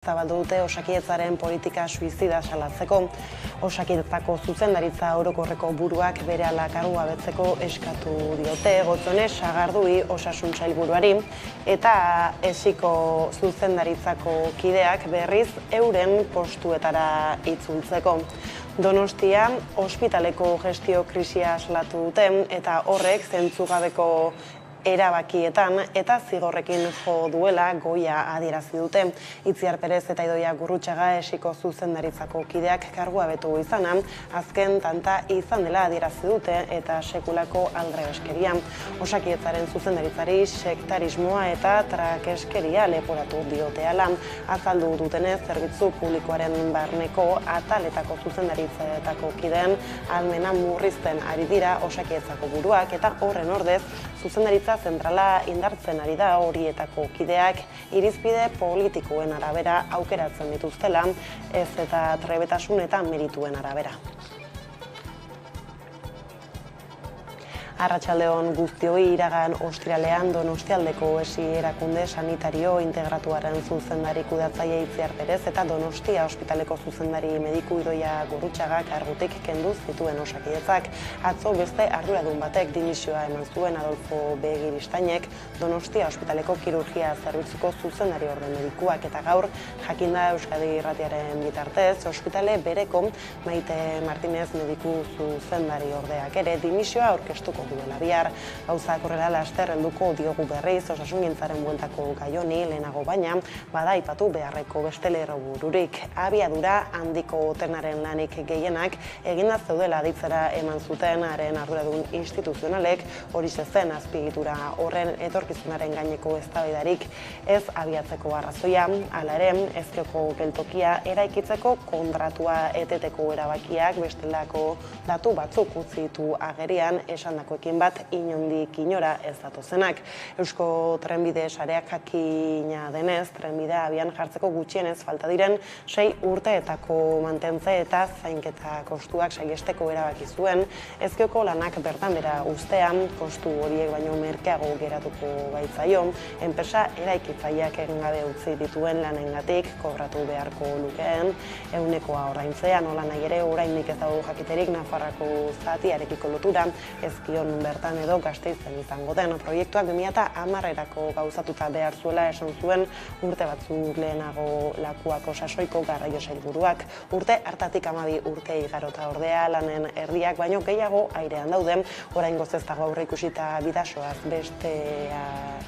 Zabaldu dute Osakidetzaren politika suizida salatzeko. Osakidetzako zuzendaritza orokorreko buruak berehala kargugabetzeko eskatu diote Gotzone Sagardui osasun sailburuari eta esiko zuzendaritzako kideak berriz euren postuetara itzultzeko. Donostia ospitaleko gestio krisia salatu dute eta horrek zentzugabeko erabakietan eta zigorrekin jo duela goia adierazi dute. Itziar Perez eta Idoia Gurrutxaga esiko zuzendaritzako kideak kargugabetu izana, azken tanta izan dela adierazi dute eta sekulako aldrebeskeria. Osakidetzaren zuzendaritzari sektarismoa eta trakeskeria leporatu dioteala. Azaldu dutenez, zerbitzu publikoaren barneko ataletako zuzendaritzetako kideen almena murrizten ari dira Osakidetzako buruak eta horren ordez zuzendaritza zentrala indartzen ari da horietako kideak irizpide politikoen arabera aukeratzen dituztela, ez eta trebetasun eta merituen arabera. Arratsaldeon guztioi, iragan ostiralean Donostialdeko esi erakunde sanitario integratuaren zuzendari kudeatzaile Itziar Perez eta Donostia ospitaleko zuzendari mediku Idoia Gurrutxaga kargutik kendu zituen Osakidetzak. Atzo beste arduradun batek dimisioa eman zuen Adolfo Begiristainek Donostia ospitaleko kirurgia zerbitzuko zuzendari orde medikuak eta gaur jakinda Euskadi Irratiaren bitartez ospitale bereko Maite Martinez mediku zuzendari ordeak ere dimisioa aurkeztuko duela bihar. Gauzak horrela laster helduko diogu berriz osasungintzaren bueltako gai honi lehenago baina bada aipatu beharreko beste lerrobururik. Abiadura handiko trenaren lanik gehienak eginda zeudela aditzera eman zuten haren arduradun instituzionalek, horixe zen azpiegitura horren etorkizunaren gaineko eztabaidarik ez abiatzeko arrazoia. Hala ere, Ezkioko geltokia eraikitzeko kontratua eteteko erabakiak bestelako datu batzuk utzi ditu agerian esandako bat inondik inora ez datozenak. Eusko trenbide sareak jakina denez, trenbidea abian jartzeko gutxienez falta diren 6 urteetako mantentze eta zainketa kostuak saihesteko erabaki zuen. Ezkioko lanak bertan bera ustean, kostu horiek baino merkeago geratuko baitzaio, enpresa eraikitzaileak egin gabe utzi dituen lanengatik kobratu beharko lukeen, ehunekoa ordaintzea, nola nahi ere oraindik ez dago jakiterik Nafarroako zatiarekiko lotura, Ezkion bertan edo Gasteizen izango den. Proiektuak 2010erako gauzatuta behar zuela esan zuen urte batzuk lehenago Lakuako sasoiko garraio sailburuak. Urte hartatik 12 urte igarota ordea lanen erdiak baino gehiago airean dauden, oraingoz ez dago aurreikusita bidasoaz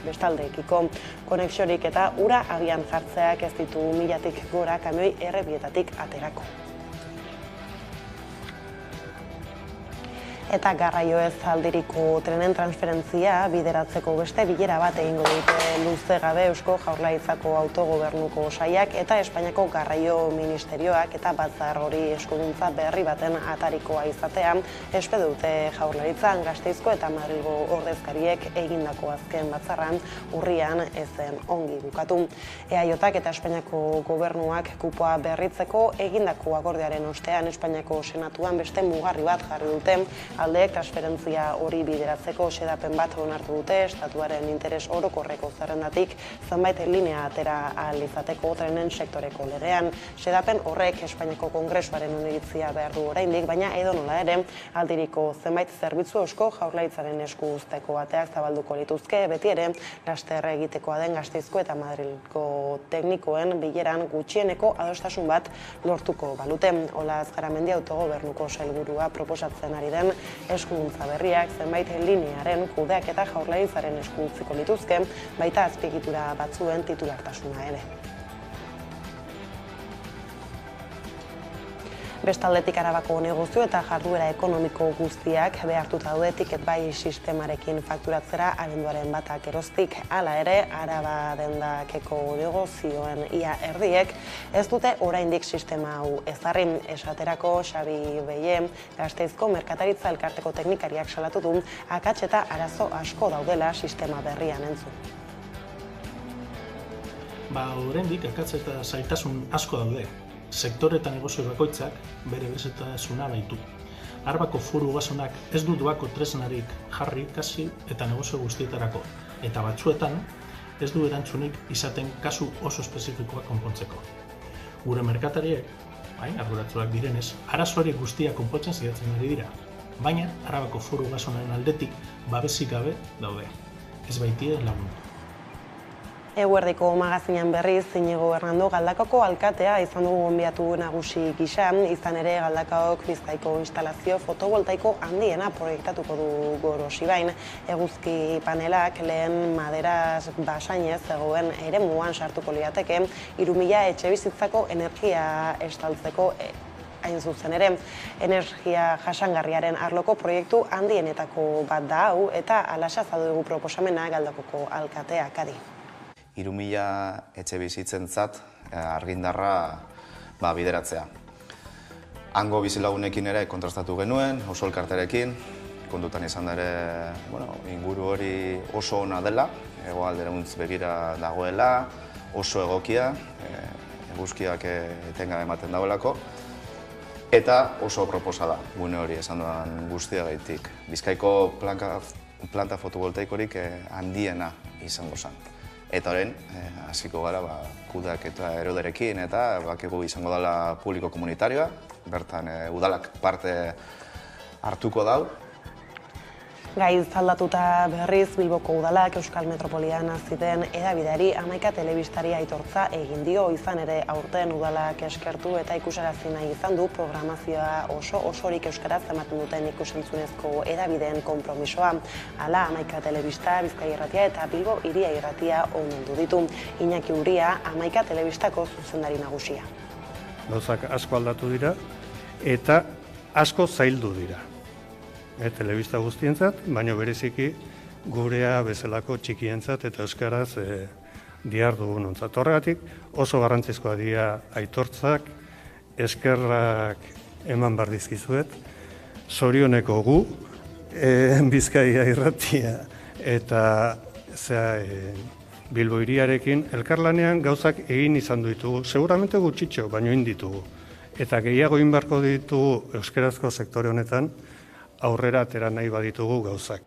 bestaldeekiko konexiorik eta ura abian jartzeak ez ditu 1000tik gora kamioi errepietatik aterako. Eta garraio ez aldiriko trenen transferentzia bideratzeko beste bilera bat egingo dute luze gabe Eusko Jaurlaritzako autogobernuko sailak eta Espainiako Garraio Ministerioak eta batzar hori eskuduntza berri baten atarikoa izatea espero dute Jaurlaritzan. Gasteizko eta Madrilgo ordezkariek egindako azken batzarran urrian ezen ongi bukatu. EAJak eta Espainiako gobernuak kupoa berritzeko egindako akordioaren ostean Espainiako Senatuan beste mugarri bat jarri dute. Aldeek transferentzia hori bideratzeko xedapen bat onartu dute estatuaren interes orokorreko zerrendatik zenbait linea atera ahal izateko trenen sektoreko legean. Xedapen horrek Espainiako Kongresuaren oniritzia behar du oraindik, baina edonola ere aldiriko zenbait zerbitzu Eusko Jaurlaritzaren esku uzteko ateak zabalduko lituzke, beti ere laster egitekoa den Gasteizko eta Madrilgo teknikoen bileran gutxieneko adostasun bat lortuko balute. Olaz Garamendi autogobernuko sailburua proposatzen ari den eskuduntza berriak zenbait linearen kudeak eta Jaurlaritzaren esku utziko lituzke, baita azpiegitura batzuen titulartasuna ere. Bestaldetik Arabako negozio eta jarduera ekonomiko guztiak behartuta daude ticket buy sistemarekin fakturatzera abenduaren 1 geroztik. Hala ere, Araba dendakeko negozioen ia erdiek ez dute oraindik sistema hau ezarri. Esaterako Xabi Beie, Gasteizko merkataritza elkarteko teknikariak salatu du akats eta arazo asko daudela sistema berrian entzun. Oraindik akats eta zailtasun asko daude. Sektore eta negozio bakoitzak bere berezitasuna baitu. Arabako foru ogasunak ez du doako tresnarik jarri kasi eta negozio guztietarako, eta batzuetan ez du erantzunik izaten kasu oso espezifikoak konpontzeko. Gure merkatariek, arduratsuak direnez, arazo hori guztia konpontzen saiatzen ari dira, baina Arabako Foru Ogasunen aldetik babesik gabe daude. Ez baitie lagundu. Eguerdiko magazinean berriz, Iñigo Hernando Galdakaoko alkatea izan dugu gonbidatu nagusi gisa, izan ere Galdakaok Bizkaiko instalazio fotovoltaiko handiena proiektatuko du Gorosibain. Eguzki panelak lehen maderaz basainez zegoen eremuan sartuko lirateke, 3.000 etxebizitzako energia estaltzeko hain zuzen ere. Energia jasangarriaren arloko proiektu handienetako bat da hau, eta alaxa azaldu dugu proposamena Galdakaoko alkateak adi. 3.000 etxe bizitzentzat argindarra bideratzea. Hango bizilagunekin ere kontrastatu genuen, oso elkarterekin, kontutan izan ere inguru hori oso ona dela, hegoalderantz begira dagoela, oso egokia, eguzkiak etengabe ematen dagoelako, eta oso proposa da gune hori esan dudan guztiagaitik. Bizkaiko planta fotovoltaikorik handiena izango zen. Eta orain, hasiko gara kudeak eta eroderekin eta bakigu izango dela publiko komunitarioa, bertan udalak parte hartuko dau. Gaiz aldatuta berriz Bilboko udalak Euskal Metropolian ziten hedabideari 11 telebistari aitortza egin dio, izan ere aurten udalak eskertu eta ikusarazi nahi izan du programazioa osorik euskaraz ematen duten ikusentzunezko hedabideen konpromisoa. Hala 11 telebista, Bizkaia Irratia eta Bilbo Hiria Irratia omendu ditu. Iñaki Uria 11 telebistako zuzendari nagusia. Gauzak asko aldatu dira eta asko zaildu dira. Telebista guztientzat, baina bereziki gurea bezalako txikientzat eta euskaraz dihardugunontzat. Horregatik oso garrantzizkoa dira aitortzak, eskerrak eman behar dizkizuet, zorioneko gu, Bizkaia Irratia eta Bilbo Hiriarekin elkarlanean gauzak egin izan ditugu, seguramente gutxitxo, baino egin ditugu. Eta gehiago egin beharko ditugu euskarazko sektore honetan, aurrera atera nahi baditugu gauzak.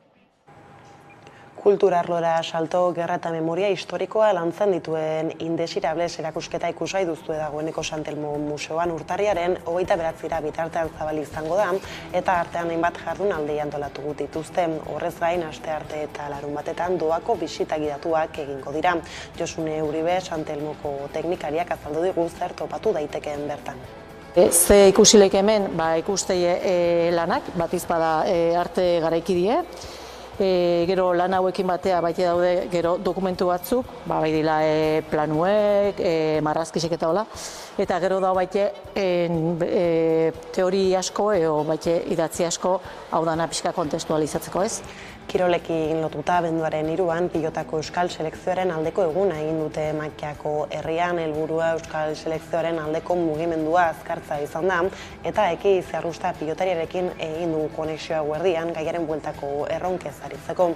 Kultura arlora salto, gerra eta memoria historikoa lantzen dituen Indesirables erakusketa ikusgai duzue dagoeneko Santelmo Museoan urtarriaren 29 bitartean zabali izango da, eta artean hainbat jardunaldi antolatu dituzte. Horrez gain, astearte eta larunbatetan doako bisita gidatuak egingo dira. Josune Uribe, Santelmoko teknikariak azaldu digu zer topatu daitekeen bertan. Ze ikusileik hemen ikustei lanak, batiz bada arte garaikidie, gero lan hauekin batea baite daude gero dokumentu batzuk, bai dira planuek, marrazkisek eta hola, eta gero da baite teori asko edo baite idatzi asko hau dana pixka kontestualizatzeko ez. Kirolekin lotuta abenduaren 3an pilotako euskal selekzioaren aldeko eguna egin dute Makiako herrian, helburua euskal selekzioaren aldeko mugimendua azkartza izan da, eta Eki Zerrusta pilotariarekin egin du konexioa guerdian gaiaren bueltako erronkez aritzeko.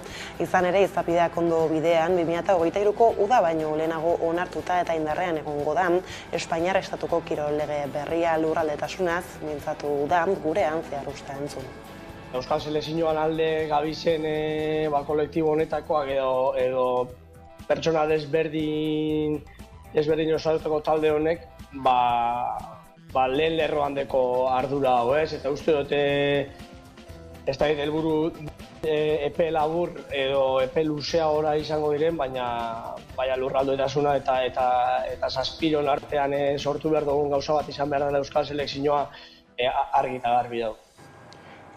Izan ere, izapideak ondo bidean 2023ko uda baino lehenago onartuta eta indarrean egongo da, Espainiar estatuko kirol lege berria lurraldetasunaz mintzatu da gurean Zerrusta entzun. Euskal selekzioan alde gabizen kolektibo honetakoak edo pertsona desberdin osatutako talde honek lehen lerroan deko ardura hau ez, eta uste dute ez da helburu epe labur edo epe luzea ora izango diren, baina lurraldotasuna eta zazpiron artean sortu behar dugun gauza bat izan behar dela Euskal selekzioa argi eta garbi dago.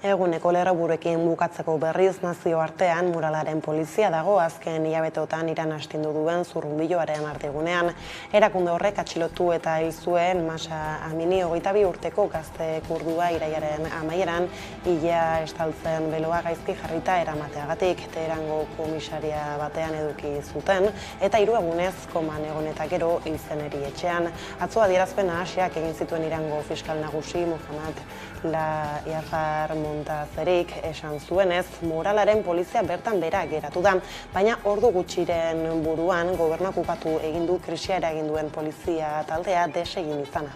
Eguneko lerroburuekin bukatzeko berriz nazioartean muralaren polizia dago azken hilabeteotan Iran astindu duen zurrunbiloaren artegunean. Erakunde horrek atxilotu eta hil zuen Masa Amini 22 urteko gazte kurdua iraiaren amaieran ilea estaltzen beloa gaizki jarrita eramateagatik. Teherango komisaria batean eduki zuten eta 3 egunez koman egon eta gero hil zen erietxean. Atzo adierazpena Asiak egin zituen Irango fiskal nagusi Muhammad Jafar Montazerik esan zuenez, moralaren polizia bertan bera geratu da, baina ordu gutxiren buruan gobernuak ukatu egin du krisia eragin duen polizia taldea desegin izana.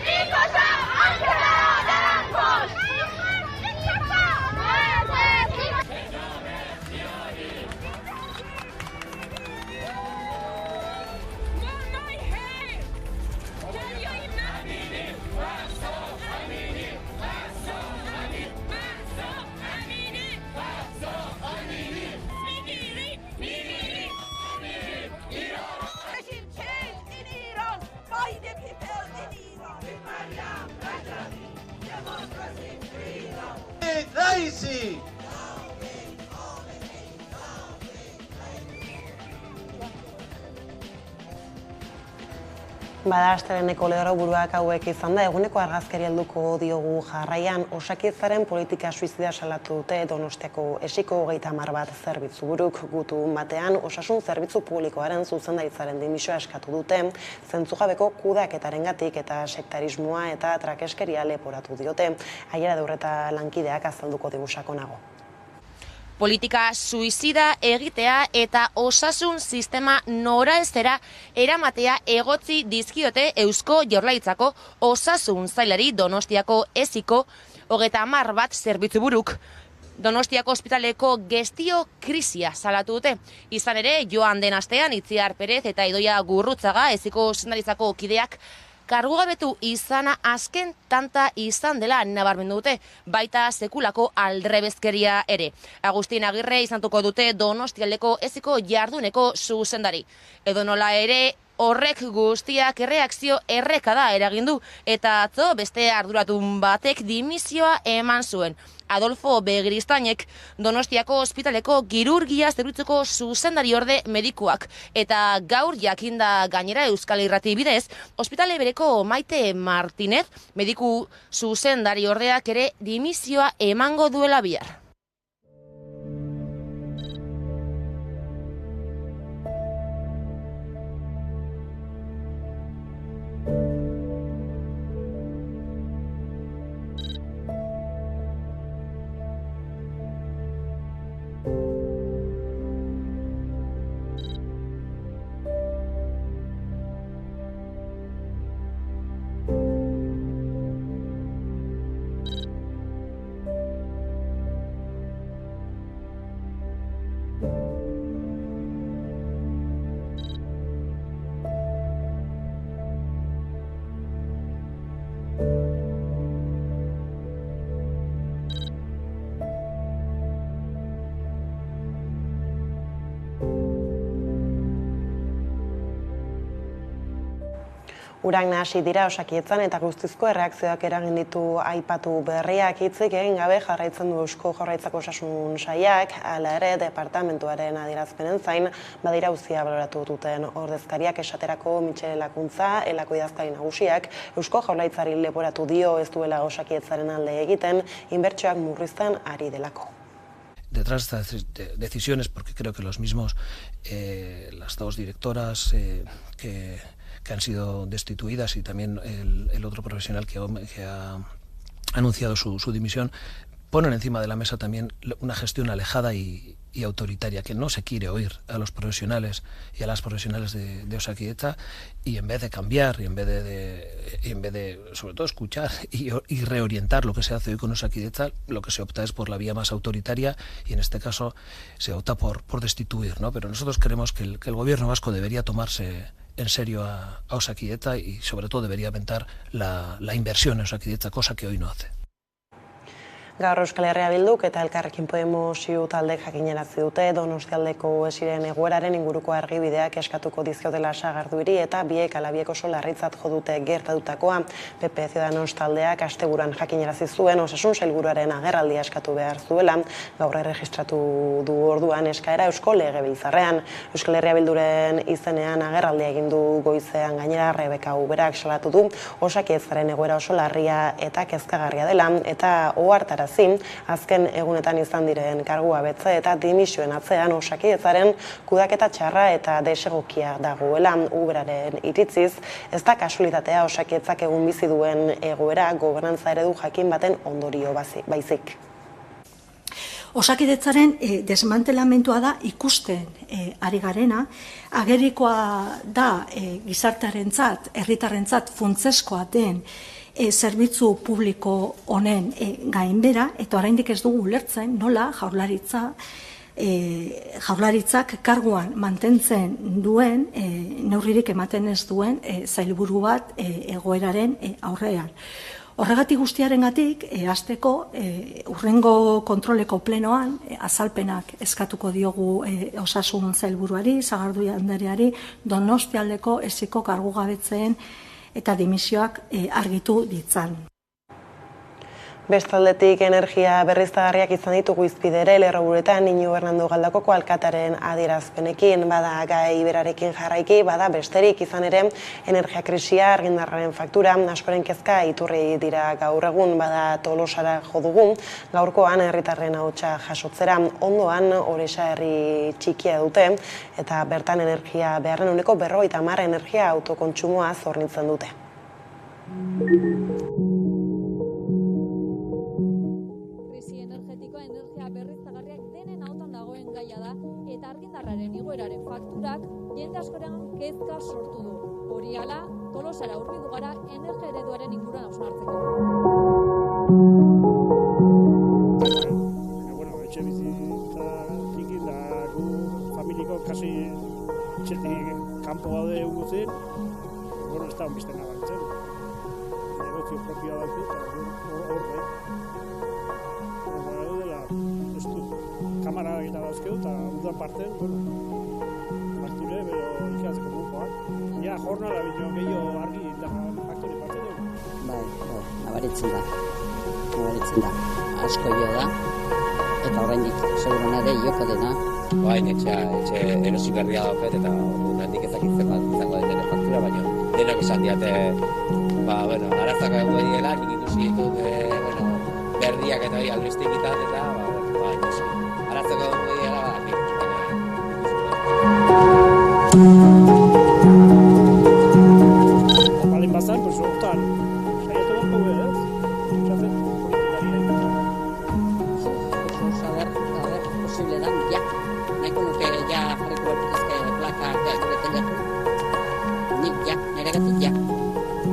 Nico bizi! Bada, asteleheneko lehorburuak hauek izan da, eguneko argazkari helduko diogu jarraian, Osakidetzaren politika suizida salatu dute Donostiako esiko 30 bat zerbitzuburuk. Gutun batean, osasun zerbitzu publikoaren zuzendaritzaren dimisioa eskatu dute, zentzugabeko kudeaketarengatik eta sektarismoa eta trakeskeria leporatu diote. Aiara Durreta lankideak azalduko digu sakonago. Politika suizida egitea eta osasun sistema noraezera eramatea egotzi dizkiote Eusko Jaurlaritzako osasun sailari Donostiako esiko 30 bat zerbitzuburuk. Donostiako ospitaleko gestio krisia salatu dute. Izan ere, joan den astean Itziar Perez eta Idoia Gurrutzaga esiko zuzendaritzako kideak kargugabetu izana azken tanta izan dela nabarmendu dute, baita sekulako aldrebezkeria ere. Agustin Agirre izantuko dute Donostialdeko esiko jarduneko zuzendari. Edonola ere, horrek guztiak erreakzio errekada eragindu eta atzo beste arduratun batek dimisioa eman zuen. Adolfo Begristainek Donostiako ospitaleko kirurgia zerbitzuko zuzendariorde medikuak eta gaur jakinda gainera Euskal Irrati bidez, ospitale bereko Maite Martinez mediku zuzendariordeak ere dimisioa emango duela bihar. Urak nahasi dira Osakidetzan eta guztizko erreakzioak eragin ditu aipatu berriak. Hitzik egin gabe jarraitzen du Eusko Jaurlaritzako osasun sailak, hala ere departamentuaren adierazpenen zain badira auzia baloratu duten ordezkariak, esaterako Mitxele Lakuntza, elako idazkari nagusiak, Eusko Jaurlaritzari leporatu dio ez duela Osakidetzaren alde egiten, inbertsioak murrizten ari delako. Detrás de estas decisiones, porque creo que los mismos, las dos directoras que han sido destituidas y también el otro profesional que ha anunciado su dimisión, ponen encima de la mesa también una gestión alejada y autoritaria, que no se quiere oír a los profesionales y a las profesionales de Osakidetza, y en vez de cambiar y en vez de sobre todo escuchar y reorientar lo que se hace hoy con Osakidetza, lo que se opta es por la vía más autoritaria y en este caso se opta por destituir, ¿no? Pero nosotros creemos que el gobierno vasco debería tomarse en serio a Osakidetza y sobre todo debería aumentar la inversión en Osakidetza, cosa que hoy no hace. Gaur Euskal Herria Bilduk eta Elkarrekin Podemos taldek jakinarazi dute Donostialdeko esiren egoeraren inguruko argibideak eskatuko dizkiotela Sagarduiri eta biek ala biek oso larritzat jo dute gertatutakoa. PP Ciudadanos taldeak asteburuan jakinarazi zuen osasun sailburuaren agerraldia eskatu behar zuela, gaur erregistratu du orduan eskaera Eusko Legebiltzarrean. Euskal Herria Bilduren izenean agerraldia egin du goizean, gainera Rebeka Uberak salatu du Osakidetzaren egoera oso larria eta kezkagarria dela eta ohartara azken egunetan izan diren kargugabetze eta dimisioen atzean Osakidetzaren kudaketa txarra eta desegokia dagoela. Uberaren iritziz, ez da kasualitatea Osakidetzak egun bizi duen egoera gobernantza eredu jakin baten ondorio baizik. Osakidetzaren desmantelamentua da ikusten ari garena, agerikoa da gizartearentzat, herritarrentzat funtsezkoa den zerbitzu publiko honen gainbera, eta oraindik ez dugu ulertzen nola jaurlaritzak karguan mantentzen duen, neurririk ematen ez duen sailburu bat egoeraren aurrean. Horregatik guztiarengatik, hasteko hurrengo kontroleko plenoan azalpenak eskatuko diogu osasun sailburuari, Sagardui andreari, Donostialdeko esiko kargugabetzeen eta dimisioak argitu ditzan. Bestaldetik energia berriztagarriak izan ditugu izpidere Lerroburuetan Iñigo Hernando Galdakoko alkatearen adierazpenekin, bada gai berarekin jarraiki, bada besterik izan ere energia krisia, argindarraren faktura, askoren kezka iturri dira gaur egun, bada Tolosara jo dugu, gaurkoan herritarren ahotsa jasotzera, ondoan Orexa herri txikia dute eta bertan energia beharren uneko 50 energia autokontsumoa hornitzen dute. Igoeraren fakturak jende askoren kezka sortu du. Hori hala, Tolosara hurbildu gara energia ereduaren inguruan hausnartzeko. Etxe bizitza txiki da gu familiko kasi etxetik kanpo gaude guzin, ez da onbizten nabartzen. Negozio propioa dauku eta horre. Ez du, kamara egita dauzkeu eta udan parten, fakture, bero ikatzeko bukoak. Ja, jornala bino gehiago argi da fakture parten dugu. Bai, nabaritzen da. Asko jo da, eta oraindik seguran ere joko dena. Bain, etxe erosi berria dauket eta handik ezakitzen bat izango den faktura, baina denak esan diate, arazak egon dira, nik ikusi ditut, berriak eta albistik itan, eta aratzeko dugu dira Balin bazan, hortan, saiatu bat dugu ez? Txatzen, politikari posible da, ja. Nahiko nuke ja jarriko bertuzke plaka gure telefon. Nik ja, nire gatik ja.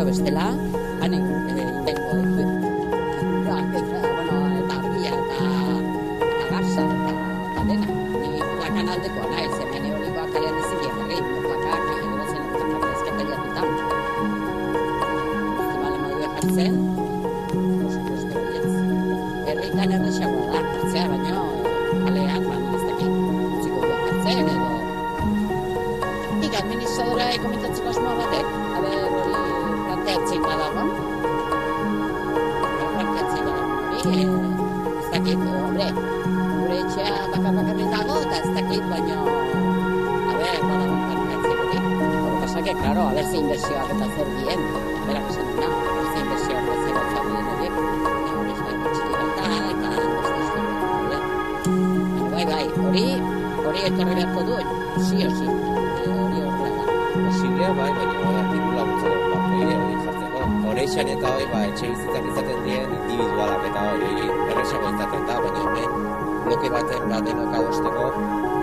Bestela, hanek indengo dut. Eta argia eta garza eta dena. Ni plakan aldekoa nahi, hemen eolikoak kalean ezin jarri, plakak egozen plakak ezkateliatutan. Bale modue jartzen, supuesto, herritan errexagoa da jartzea, baina kalean, ez dakit, utziko du jartzen edo. Nik administradora komentatzeko asmoa batek, planteatzen badago. Ez dakit, gure etxea bakar-bakarrik dago, eta ez dakit, baina badago planteatzen hori. Hor pasake, klaro, ze inbertsioak eta zer dien, berak esan duna, ze inbertsioak eta zer otzak dien horiek, hori ez da txilibata eta hori etorri beharko du, sí o sí, hori horrela da. Posiblea, baina diru laguntza hori jartzeko. Horeixan eta etxe bizitzak izaten dien individualak eta erresago izaten da, baina hemen bloke baten denok adosteko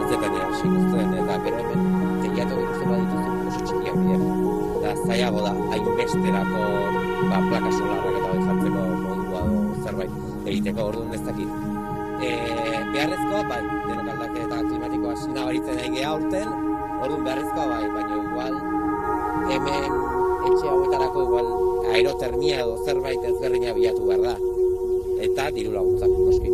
ez deten siguztuen, eta gero hemen tegiatu gituzten badituzten oso txikiak dien. Eta zaiago da, hainbesterako plaka solarrak eta jartzeko modua zerbait egiteko, orduan ez dakit. Beharrezkoa, denok aldaketa klimatikoa nabaritzen egin geha urten, orduan beharrezkoa baina igual hemen etxe hauetarako igual aerotermia edo zerbait ezberdina bilatu behar da. Eta diru laguntzak, noski.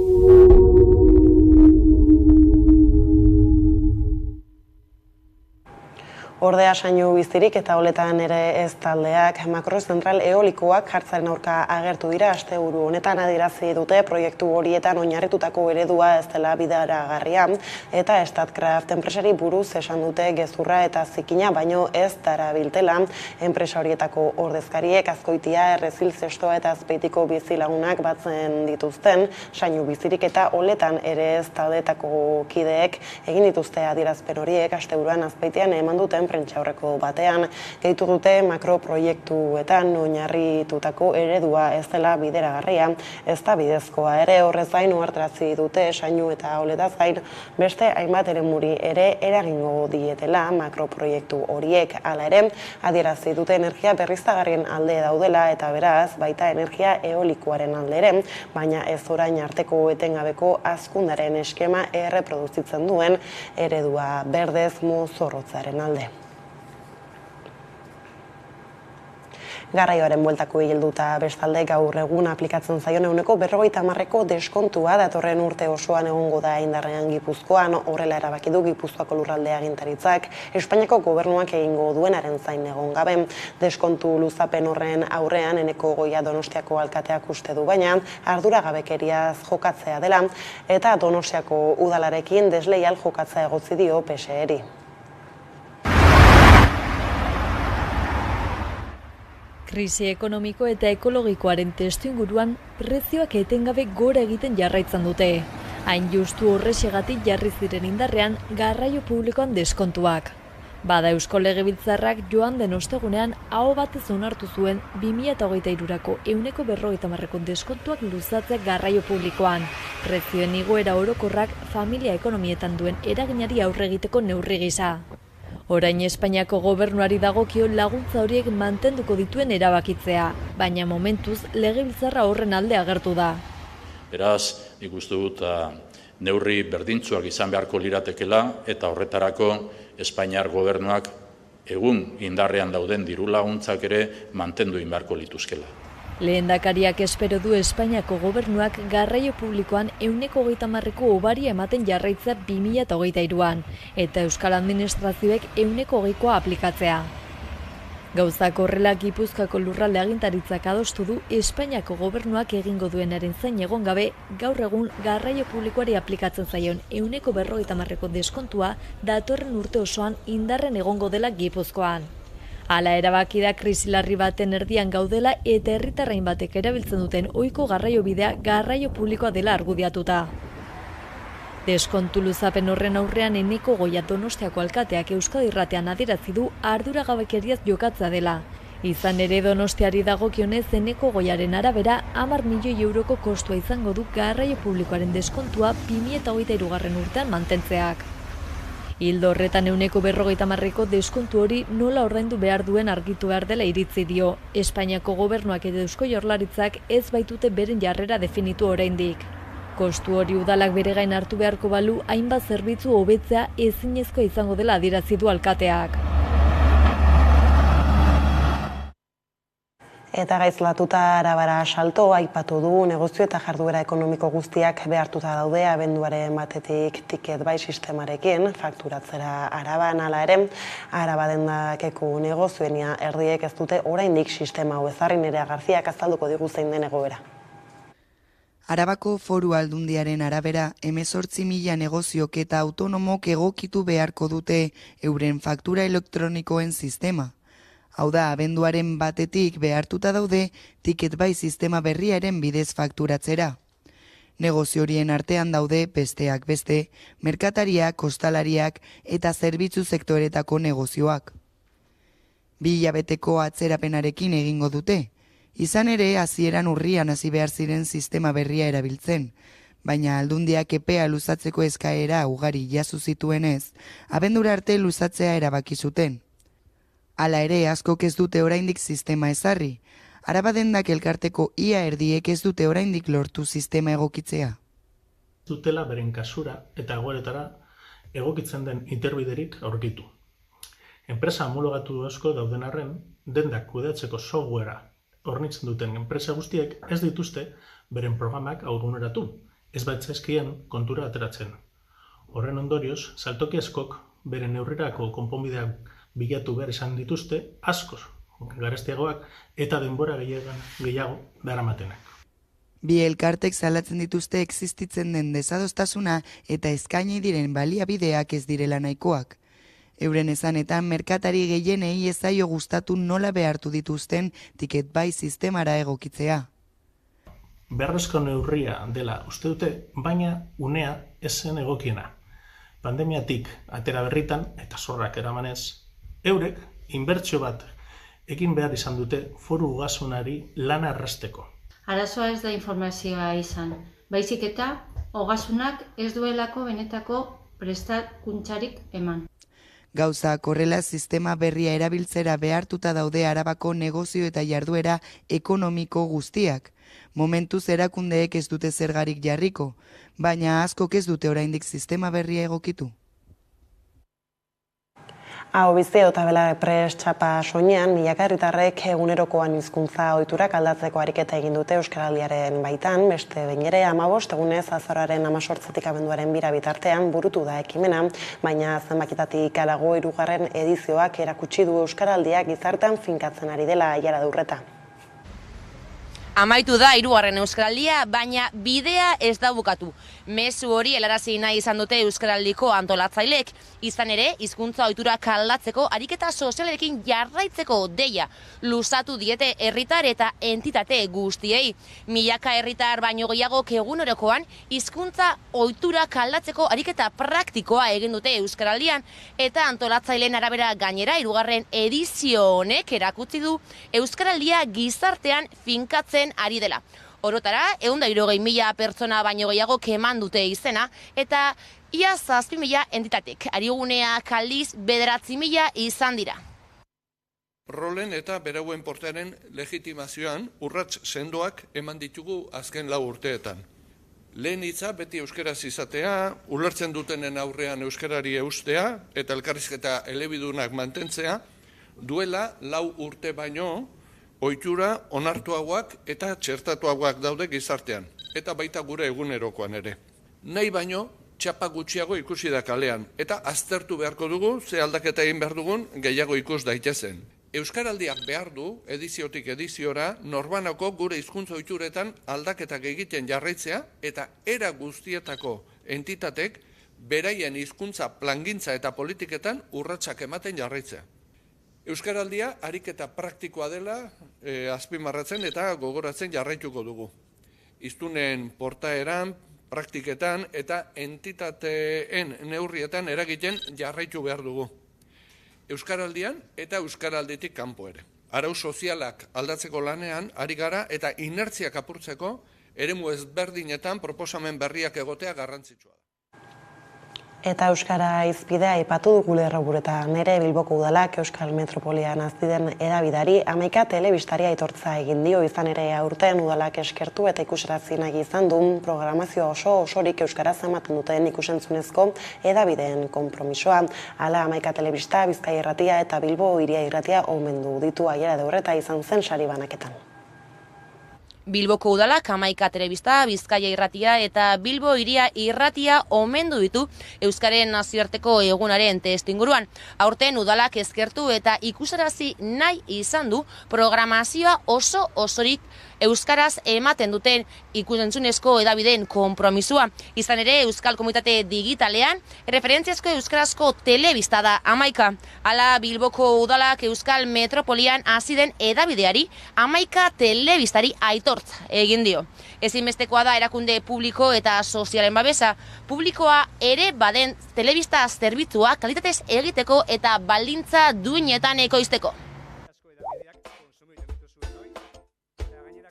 Ordea Sainu bizirik eta holetan ere ez taldeak makrozentral eolikoak jartzaren aurka agertu dira asteburu honetan adierazi dute proiektu horietan oinarritutako eredua ez dela bideragarria eta Statkraft enpresari buruz esan dute gezurra eta zikina baino ez darabiltela enpresa horietako ordezkariek Azkoitia, Errezil, Zestoa eta Azpeitiko bizilagunak batzen dituzten Sainu bizirik eta holetan ere ez taldeetako kideek egin dituzte adierazpen horiek asteburuan Azpeitian eman duten prentsaurreko batean gehitu dute makroproiektuetan oinarritutako eredua ez dela bideragarria, ez da bidezkoa ere horrez gain ohartarazi dute Sainu eta holetaz gain beste hainbat eremuri ere eragingo dietela makroproiektu horiek hala ere adierazi dute energia berriztagarrien alde daudela eta beraz baita energia eolikoaren alde ere, baina ez orain arteko etengabeko hazkundearen eskema erreproduzitzen duen eredua berdez mozorrotzaren alde. Garraioaren bueltako helduta bestalde gaur egun aplikatzen zaion 50% deskontua datorren urte osoan egongo da indarrean Gipuzkoan, horrela erabaki du Gipuzkoako lurralde agintaritzak Espainiako gobernuak egingo duenaren zain egon gabe. Deskontu luzapen horren aurrean Eneko Goia Donostiako alkateak uste du baina arduragabekeriaz jokatzea dela eta Donostiako udalarekin desleial jokatzea egotzi dio PSE-ri. Krisi ekonomiko eta ekologikoaren testuinguruan prezioak etengabe gora egiten jarraitzen dute. Hain justu horrexegatik jarri ziren indarrean garraio publikoan deskontuak. Bada Eusko Legebiltzarrak joan den ostegunean aho batez onartu zuen 2023ko 50%ko deskontuak luzatzea garraio publikoan. Prezioen igoera orokorrak familia ekonomietan duen eraginari aurre egiteko neurri gisa. Orain Espainiako gobernuari dagokio laguntza horiek mantenduko dituen erabakitzea, baina momentuz Legebiltzarra horren alde agertu da. Beraz, nik uste dut neurri berdintsuak izan beharko liratekela eta horretarako Espainiar gobernuak egun indarrean dauden diru laguntzak ere mantendu egin beharko lituzkela. Lehendakariak espero du Espainiako gobernuak garraio publikoan 130ko hobaria ematen jarraitza 2023an eta Euskal Administrazioek 120koa aplikatzea. Gauzak horrela Gipuzkoako lurralde agintaritzak adostu du Espainiako gobernuak egingo duenaren zain egon gabe gaur egun garraio publikoari aplikatzen zaion 150ko deskontua datorren urte osoan indarren egongo dela Gipuzkoan. Hala erabaki da krisi larri baten erdian gaudela eta herritarrain batek erabiltzen duten ohiko garraiobidea garraio publikoa dela argudiatuta. Deskontu luzapen horren aurrean Eneko Goia Donostiako alkateak Euskadi Irratian adierazi du arduragabekeriaz jokatzea dela. Izan ere Donostiari dagokionez Eneko Goiaren arabera 10 milioi euroko kostua izango du garraio publikoaren deskontua 2023 urtean mantentzeak. Hildo horretan 50%ko deskontu hori nola ordaindu behar duen argitu behar dela iritzi dio. Espainiako gobernuak eta Eusko Jaurlaritzak ez baitute beren jarrera definitu oraindik. Kostu hori udalak bere gain hartu beharko balu hainbat zerbitzu hobetzea ezinezkoa izango dela adierazi du alkateak. Eta gaizlatuta Arabara salto aipatu du negozio eta jarduera ekonomiko guztiak behartuta daude abenduaren batetik ticket buy sistemarekin fakturatzera Araban. Hala ere, Araba dendakeko negozioenia erdiek ez dute oraindik sistema hau ezarri. Nerea Garziak azalduko digu zein den egoera. Arabako Foru Aldundiaren arabera 18.000 negoziok eta autonomok egokitu beharko dute euren faktura elektronikoen sistema. Hau da, abenduaren batetik behartuta daude ticket buy sistema berriaren bidez fakturatzera. Negozio horien artean daude besteak beste, merkatariak, kostalariak eta zerbitzu sektoretako negozioak. 2 hilabeteko atzerapenarekin egingo dute. Izan ere, hasieran urrian hasi behar ziren sistema berria erabiltzen, baina Aldundiak epea luzatzeko eskaera ugari jaso zituenez, abendura arte luzatzea erabaki zuten. Hala ere, askok ez dute oraindik sistema ezarri. Araba dendak elkarteko ia erdiek ez dute oraindik lortu sistema egokitzea. Dutela beren kasura eta egoeretara egokitzen den interbiderik aurkitu. Enpresa homologatu asko dauden arren, dendak kudeatzeko softwarea hornitzen duten enpresa guztiek ez dituzte beren programak aurguneratu, ez baitzaizkien kontura ateratzen. Horren ondorioz, saltoki askok beren neurrirako konponbideak bilatu behar izan dituzte, askoz garestiagoak eta denbora gehiago daramatenak. Bi elkartek salatzen dituzte existitzen den desadostasuna eta eskaini diren baliabideak ez direla nahikoak. Euren esanetan merkatari gehienei ez zaio gustatu nola behartu dituzten ticket buy sistemara egokitzea. Beharrezko neurria dela uste dute, baina unea ez zen egokiena. Pandemiatik atera berritan eta zorrak eramanez, eurek inbertsio bat egin behar izan dute foru ogasunari lana errazteko. Arazoa ez da informazioa izan, baizik eta ogasunak ez duelako benetako prestakuntzarik eman. Gauzak horrela sistema berria erabiltzera behartuta daude Arabako negozio eta jarduera ekonomiko guztiak. Momentuz erakundeek ez dute zergarik jarriko, baina askok ez dute oraindik sistema berria egokitu. Hau bizi eta bela prest txapa soinean, milaka herritarrek egunerokoan hizkuntza ohiturak aldatzeko ariketa egin dute Euskaraldiaren baitan, beste behin ere 15 egunez azaroaren 18 abenduaren 2 bitartean burutu da ekimena, baina zenbakitatik harago 3. edizioak erakutsi du Euskaraldia gizartean finkatzen ari dela Aiara Durreta. Amaitu da 3. Euskaraldia, baina bidea ez da bukatu. Mezu hori helarazi nahi izan dute Euskaraldiko antolatzaileek, izan ere, hizkuntza ohiturak aldatzeko ariketa sozialekin jarraitzeko deia luzatu diete herritar eta entitate guztiei. Milaka herritar baino gehiagok egunerokoan hizkuntza ohiturak aldatzeko ariketa praktikoa egin dute Euskaraldian, eta antolatzaileen arabera gainera 3. edizio honek erakutsi du Euskaraldia gizartean finkatzen ari dela. Orotara, 160.000 pertsona baino gehiago eman dute izena, eta ia 7.000 entitatek. Ariguneak aldiz 9.000 izan dira. Rolen eta berauen portaren legitimazioan urrats sendoak eman ditugu azken 4 urteetan. Lehen hitza beti euskaraz izatea, ulertzen dutenen aurrean euskarari eustea eta elkarrizketa elebidunak mantentzea, duela 4 urte baino ohitura onartuagoak eta txertatuagoak daude gizartean, eta baita gure egunerokoan ere. Nahi baino, txapa gutxiago ikusi da kalean, eta aztertu beharko dugu, ze aldaketa egin behar dugun, gehiago ikus daitezen. Euskaraldiak behar du, ediziotik ediziora, norbanako gure hizkuntza ohituretan aldaketak egiten jarraitzea, eta era guztietako entitatek beraien hizkuntza plangintza eta politiketan urratsak ematen jarraitzea. Euskaraldia ariketa praktikoa dela azpimarratzen eta gogoratzen jarraituko dugu. Hiztunen portaeran, praktiketan eta entitateen neurrietan eragiten jarraitu behar dugu. Euskaraldian eta euskaralditik kanpo ere. Arau sozialak aldatzeko lanean ari gara eta inertziak apurtzeko eremu ezberdinetan proposamen berriak egotea garrantzitsua da. Eta Euskara hizpidea aipatu dugu Lerroburu nere Bilboko udalak Euskal Metropolian aziden edabidari 11 telebistari aitortza egin dio, izan ere aurten udalak eskertu eta ikusarazi nahi izan du programazio osorik euskaraz ematen duten ikusentzunezko edabideen konpromisoa. Hala 11 telebista, Bizkaia Irratia eta Bilbo Hiria Irratia omendu ditu Aiara Durreta izan zen sari banaketan. Bilboko udalak 11 telebista, Bizkaia Irratia eta Bilbo Hiria Irratia omendu ditu Euskaren nazioarteko egunaren testuinguruan. Aurten udalak eskertu eta ikusarazi nahi izan du programazioa osorik euskaraz ematen duten ikusentzunezko edabideen konpromisua. Izan ere, Euskal Komunitate Digitalean referentziazko euskarazko telebista da 11. Hala, Bilboko udalak Euskal Metropolian aziden edabideari 11 telebistari aitortza egin dio. Ezinbestekoa da erakunde publiko eta sozialen babesa, publikoa ere baden telebista zerbitzua kalitatez egiteko eta baldintza duinetan ekoizteko.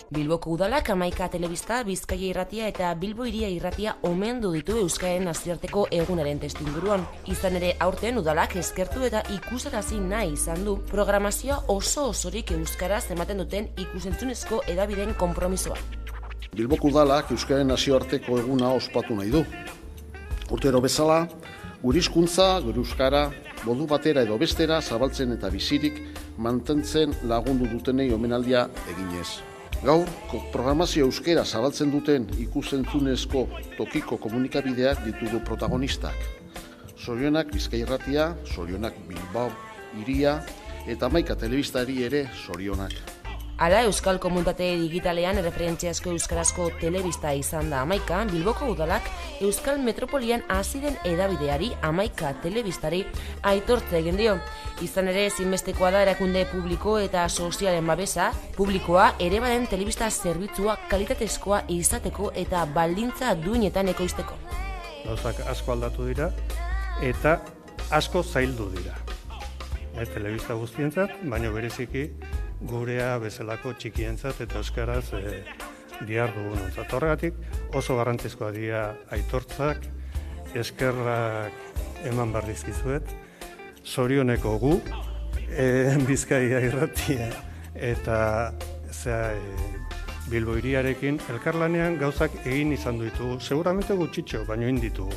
Bilboko udalak 11 telebista, Bizkaia Irratia eta Bilbo Hiria Irratia omendu ditu Euskaren nazioarteko egunaren testuinguruan. Izan ere, aurten udalak eskertu eta ikusarazi nahi izan du programazioa osorik euskaraz ematen duten ikusentzunezko edabideen konpromisoa. Bilboko udalak Euskaren nazioarteko eguna ospatu nahi du. Urtero bezala, gure hizkuntza, gure euskara, modu batera edo bestera zabaltzen eta bizirik mantentzen lagundu dutenei omenaldia eginez. Gaur, programazio euskera zabaltzen duten ikusentzunezko tokiko komunikabideak ditugu protagonistak. Zorionak Bizkaia Irratia, zorionak Bilbao Hiria eta 11 telebistari ere zorionak. Hala, Euskal Komunitate Digitalean referentziazko euskarazko telebista izan da 11, Bilboko udalak Euskal Metropolian aziden edabideari 11 telebistari aitortza egin dio. Izan ere, ezinbestekoa da erakunde publiko eta sozialen babesa, publikoa ere baden telebista zerbitzua kalitatezkoa izateko eta baldintza duinetan ekoizteko. Gauzak asko aldatu dira eta asko zaildu dira. Telebista guztientzat, baina bereziki gurea bezalako txikientzat eta euskaraz dihar dugunontzat. Horregatik oso garrantzizkoa dira aitortzak, eskerrak eman behar dizkizuet, zorioneko gu, Bizkaia Irratia eta Bilbo Hiriarekin elkarlanean gauzak egin izan ditugu, seguramente gutxitxo, baino egin ditugu.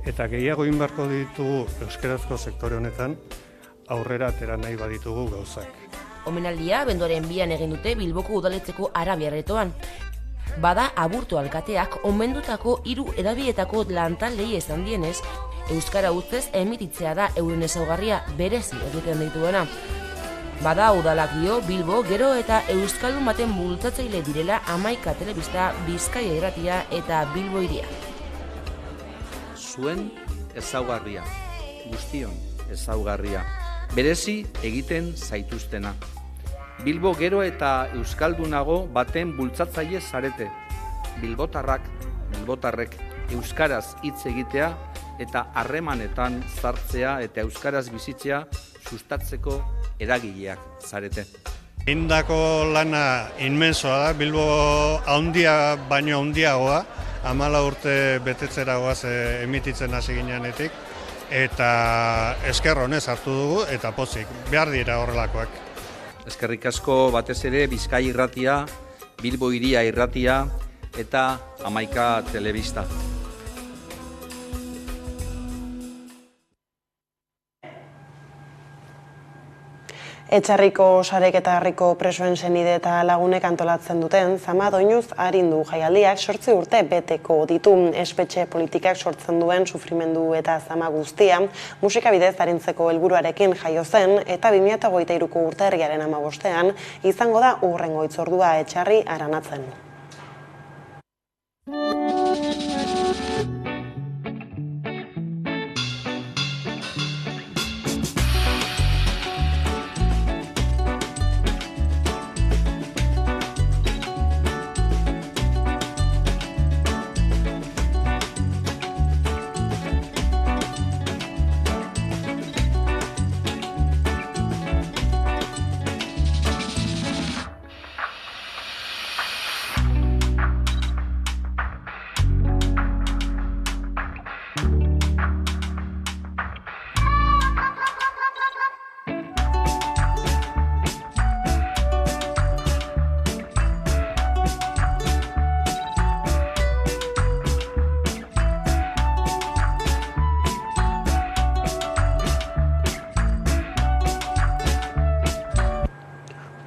Eta gehiago egin beharko ditugu euskarazko sektore honetan, aurrera atera nahi baditugu gauzak. Omenaldia benduaren 2an egin dute Bilboko udaletxeko Arabiar aretoan. Bada aburto alkateak omendutako 3 edabietako lantaldei esan dienez, euskara utzez emititzea da euren ezaugarria berezi egiten dituena. Bada udalak dio Bilbo gero eta euskaldun baten bultzatzaile direla 11 telebista, Bizkaia Irratia eta Bilbo Hiria. Zuen ezaugarria, guztion ezaugarria, berezi egiten zaituztena. Bilbo gero eta euskaldunago baten bultzatzaile zarete. Bilbotarrek euskaraz hitz egitea eta harremanetan sartzea eta euskaraz bizitzea sustatzeko eragileak zarete. Indako lana inmensoa da, Bilbo handia baino handiagoa, 14 urte betetzera goaz emititzen hasi ginenetik, eta esker honez hartu dugu eta pozik, behar dira horrelakoak. Eskerrik asko batez ere Bizkaia Irratia, Bilbo Hiria Irratia eta 11 telebista. Etxarriko sarek eta harriko presoen senide eta lagunek antolatzen duten Zama Doinuz arindu jaialdiak 8 urte beteko ditu. Espetxe politikak sortzen duen sufrimendu eta zama guztia musika bidez arintzeko helburuarekin jaio zen eta 2023ko urtarrilaren 15ean izango da hurrengo hitzordua Etxarri Aranatzen.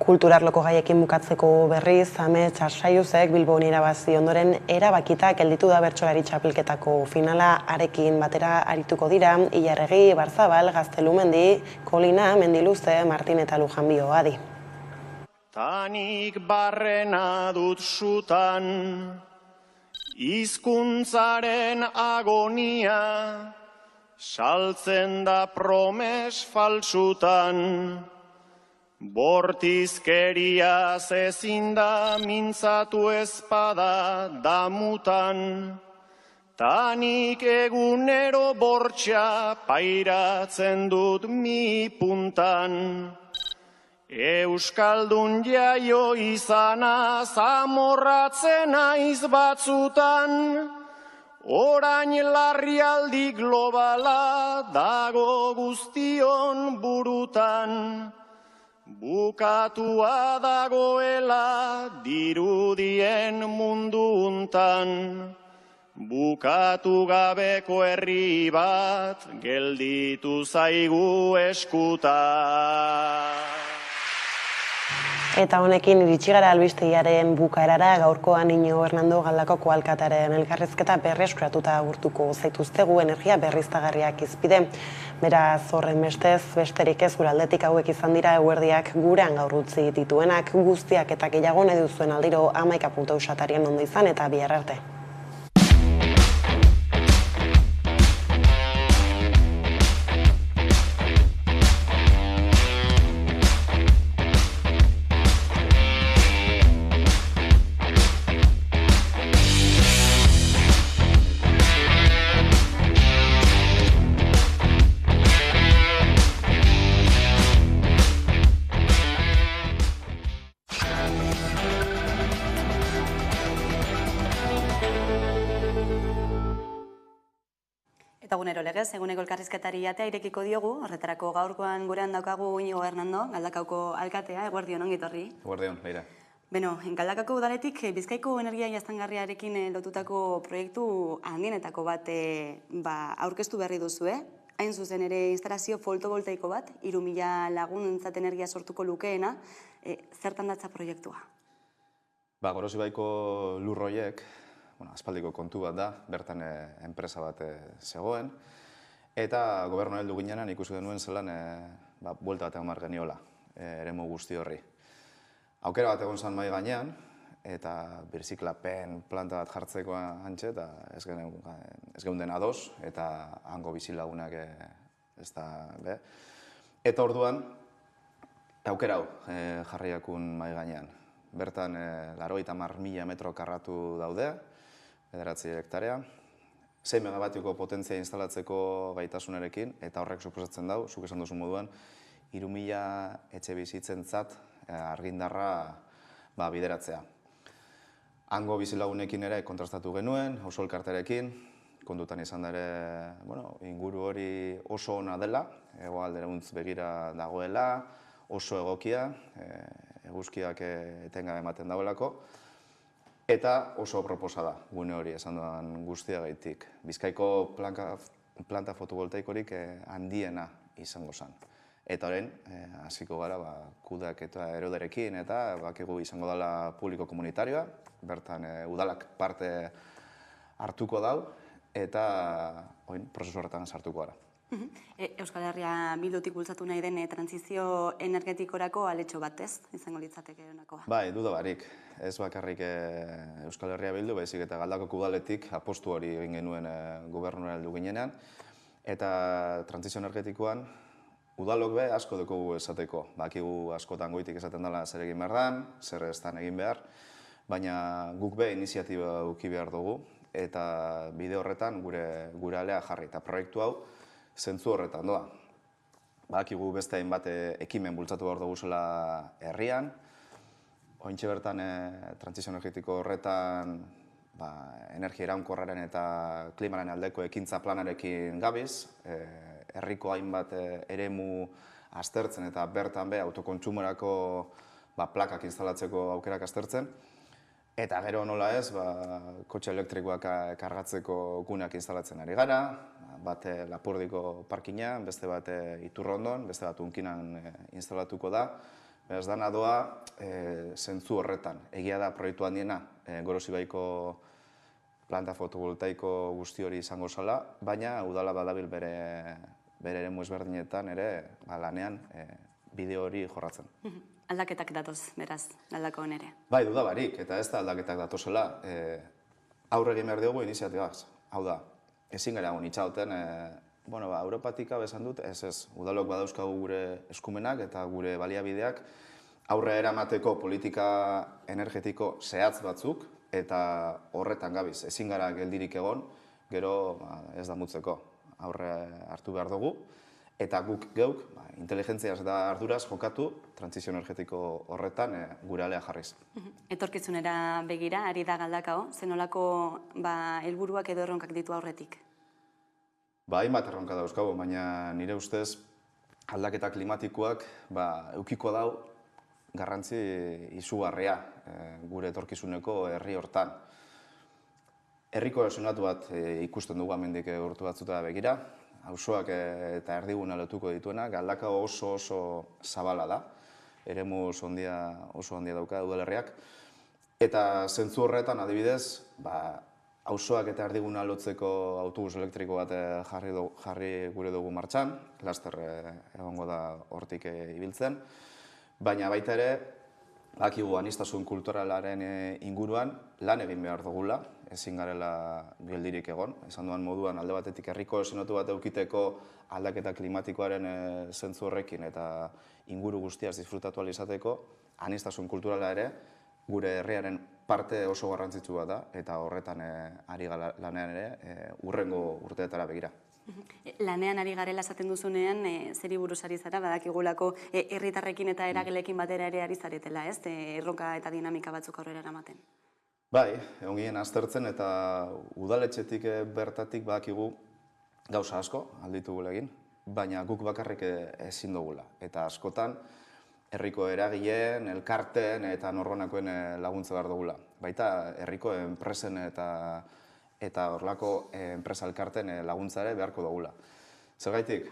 Kulturarloko gaiekin bukatzeko berriz, Amets Arsaiuzek Bilbon irabazi ondoren erabakita gelditu da bertsolari txapelketako finala arekin batera arituko dira Ilarregi, Barzabal, Gaztelumendi, Kolina, Mendiluze, Martin eta Lujanbio adi. Tanik barrena dut sutan, hizkuntzaren agonia, saltzen da promes falsutan. Bortizkeria ezin da mintzatu ezpada damutan, tanik egunero bortxa pairatzen dut mi puntan. Euskaldun jaio izana zamorratzen naiz batzutan, orain larrialdi globala dago guztion burutan. Bukatua dagoela dirudien mundu untan, bukatu gabeko herri bat gelditu zaigu eskutan. Eta honekin iritsi gara albistegiaren bukaerara, gaurkoan Iñigo Hernando Galdakako alkatearen elkarrizketa berreskuratuta agurtuko zaituztegu energia berriztagarriak izpide. Beraz, horren bestez, besterik ez gure aldetik hauek izan dira eguerdiak gurean gaur utzi dituenak, guztiak eta gehiago nahi duzuen aldiro 11.eusatarian ondo izan eta bihar arte. Egunero legez, eguneko elkarrizketari jatea irekiko diogu, horretarako gaurkoan gurean daukagu Iñigo Hernando, Galdakako alkatea, eguerdion ongi etorri. Eguerdion, beira. Beno, Galdakako udaletik Bizkaiko energia jasangarriarekin lotutako proiektu handienetako bat aurkeztu berri duzu, hain zuzen ere instalazio fotovoltaiko bat, 3.000 lagunentzat energia sortuko lukeena, zertan datza proiektua? Gorosibaiko lurroiek, aspaldiko kontu bat da, bertan enpresa bat zegoen, eta gobernu heldu ginenan ikusi genuen zelan buelta bat egon behar geniola, eremu guzti horri. Aukera bat egon zan mai gainean, eta birziklapen planta bat jartzeko antxe, eta ez geunden ados, eta hango bizilagunak ez da, be. Eta orduan, aukera hau jarriakun mai gainean. Bertan, 80.000 metro karratu daude, 9 hektarea, 6 megabatioko potentzia instalatzeko gaitasunarekin, eta horrek suposatzen dau, zuk esan duzu moduan, 3.000 etxe bizitzentzat argindarra bideratzea. Hango bizilagunekin ere kontrastatu genuen, oso elkarterekin, kontutan izan da ere, inguru hori oso ona dela, hegoalderantz begira dagoela, oso egokia, eguzkiak etengabe ematen daudelako, eta oso proposa da, gune hori esan duan guztiagaitik. Bizkaiko planta fotovoltaikorik handiena izango zen. Eta orain, hasiko gara kudeak eta eroderekin, eta bakigu izango dela publiko komunitarioa, bertan udalak parte hartuko dau, eta prozesu horretan sartuko gara. Euskal Herria Bildutik bultzatu nahi den trantsizio energetikorako aletxo bat, ez? Izango litzateke honakoa. Bai, duda barik. Ez bakarrik Euskal Herria Bildu, baizik eta Galdakako udaletik apostu hori egin genuen gobernura heldu ginenean. Eta trantsizio energetikoan, udalok be asko dugu esateko. Bakigu askotan goitik esaten dela zer egin behar dan, zer ez dan egin behar, baina guk be iniziatiba uki behar dugu, eta bide horretan gure alea jarri. Eta proiektu hau, zentzu horretan doa. Bakigu beste hainbat ekimen bultzatu behar dugu zela herrian. Ointxe bertan, trantsizio energetiko horretan, energia iraunkorraren eta klimaren aldeko ekintza planarekin gabiz, herriko hainbat eremu aztertzen eta bertan be autokontsumorako plakak instalatzeko aukerak aztertzen. Eta gero nola ez, kotxe elektrikoak kargatzeko guneak instalatzen ari gara, bat Lapurdiko parkinean, beste bat Iturrondon, beste bat Unkinan instalatuko da. Beraz, dana doa zentzu horretan. Egia da proiektu handiena, Gorosibaiko planta fotovoltaiko guzti hori izango zala, baina udala badabil bere eremu ezberdinetan ere lanean bideo hori jorratzen. Aldaketak datoz, beraz, Galdakon ere. Bai, duda barik, eta ez da aldaketak datozela. Aurre egin behar diogu iniziatibaz. Hau da, ezin gara hon itxauten, Europatik hau esan dut, ez, udalok badauzkagu gure eskumenak eta gure baliabideak aurre eramateko politika energetiko zehatz batzuk, eta horretan gabiz, ezin gara geldirik egon, gero ez da mutzeko. Aurre hartu behar dugu, eta guk geuk, inteligentziaz eta arduraz jokatu, trantsizio energetiko horretan gure alea jarriz. Etorkizunera begira, ari da Galdakao, zenolako helburuak edo erronkak ditu aurretik? Hainbat erronka dauzkagu, baina nire ustez aldaketa klimatikoak eukiko dau garrantzi izugarria gure etorkizuneko herri hortan. Herriko esunatu bat ikusten dugu amendik urtu batzuta begira, auzoak eta erdiguna lotuko dituena, Galdakao oso zabala da, eremu oso handia dauka udalerriak, eta zentzu horretan adibidez, auzoak eta erdiguna lotzeko autobus elektriko bat jarri gure dugu martxan, laster egongo da hortik ibiltzen, baina baita ere, bakigu aniztasun kulturalaren inguruan lan egin behar dugula, ezin garela geldirik egon. Esan duan moduan alde batetik herriko esinatu bat eukiteko aldaketa klimatikoaren zentzu horrekin eta inguru guztiaz disfrutatu ahal izateko, aniztasun kulturala ere gure herriaren parte oso garrantzitsu bat da, eta horretan ari lanean ere hurrengo urteetara begira. Lanean ari garela esaten duzunean, zeri buruz ari zara, badakigulako herritarrekin eta eragelekin batera ere ari zaretela, ez? Erronka eta dinamika batzuk aurrera eramaten. Bai, egon ginen aztertzen eta udaletxetik bertatik badakigu gauza asko alditugula egin, baina guk bakarrik ezin dugula. Eta askotan, herriko eragileen, elkarten eta norronakoen laguntza behar dugula. Baita herriko enpresen eta horrelako enpresa elkarten laguntza ere beharko dugula. Zergaitik,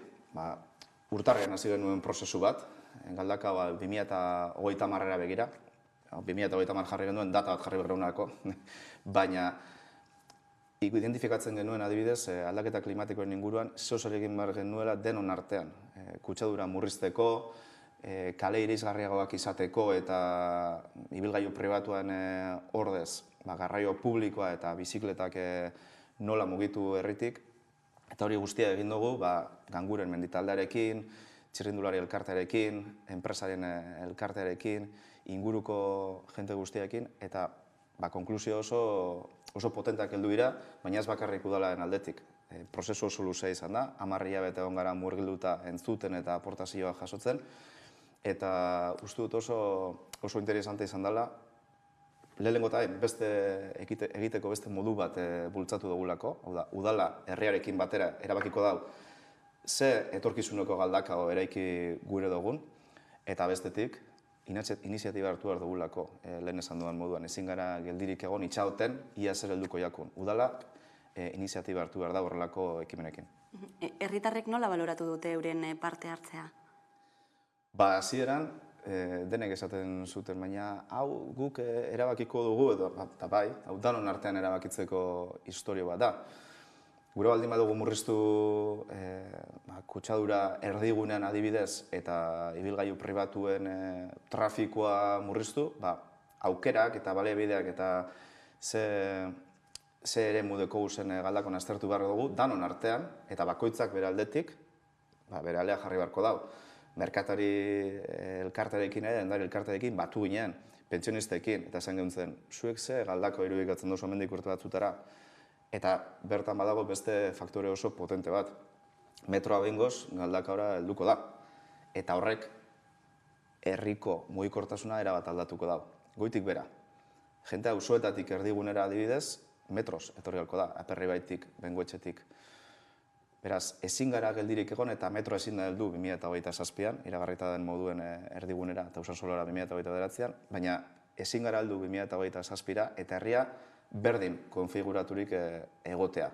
urtarrean hasi genuen prozesu bat, galdaka 2030 begira, 2030 jarri genuen, data bat jarri berreunako, baina identifikatzen genuen adibidez aldaketa klimatikoen inguruan zeozer egin behar genuela denon artean. Kutsadura murrizteko, kale irisgarriagoak izateko eta ibilgailu pribatuan ordez garraio publikoa eta bizikletak nola mugitu herritik. Eta hori guztia egin dugu Ganguren menditaldearekin, txirrindulari elkartearekin, enpresaren elkartearekin, inguruko jente guztiarekin, eta konklusio oso potenteak heldu dira, baina ez bakarrik udalaren aldetik. Prozesu oso luzea izan da, 10 hilabete egon gara murgilduta entzuten eta aportazioa jasotzen, eta uste dut oso interesante izan dela, lehenengo eta egiteko beste modu bat bultzatu dugulako, hau da, udala herriarekin batera erabakiko dau, ze etorkizuneko galdakao eraiki gure dugun, eta bestetik, iniziatiba hartu behar dugulako, lehen esan dudan moduan, ezin gara geldirik egon itxaoten, ia zer helduko jakun. Udala, iniziatiba hartu behar da horrelako ekimenekin. Herritarrek nola baloratu dute euren parte hartzea? Hasieran, denek esaten zuten, baina hau guk erabakiko dugu, eta bai, hau danon artean erabakitzeko historio bat da. Gure baldin badugu murriztu kutsadura erdigunean adibidez eta ibilgailu pribatuen trafikoa murriztu, aukerak eta baliabideak eta ze eremu dekoguzen galdakon aztertu behar dugu, danon artean, eta bakoitzak bere aldetik, bere alea jarri beharko dau. Merkatari elkartearekin dendari elkartearekin batu ginen, pentsionistekin, eta esan geuntzen, zuek ze galdako irudikatzen dozu hemendik urte batzutara, eta bertan badago beste faktore oso potente bat. Metroa behingoz galdakaora helduko da. Eta horrek herriko mugikortasuna erabat aldatuko da. Goitik bera. Jente auzoetatik erdigunera adibidez, metroz etorri halko da, Aperribaitik, Bengoetxetik. Beraz, ezin gara geldirik egon eta metro ezin da heldu 2027an, iragarrita den moduen erdigunera eta Usansolora 2029an, baina ezin gara heldu 2027a eta herria berdin konfiguraturik egotea.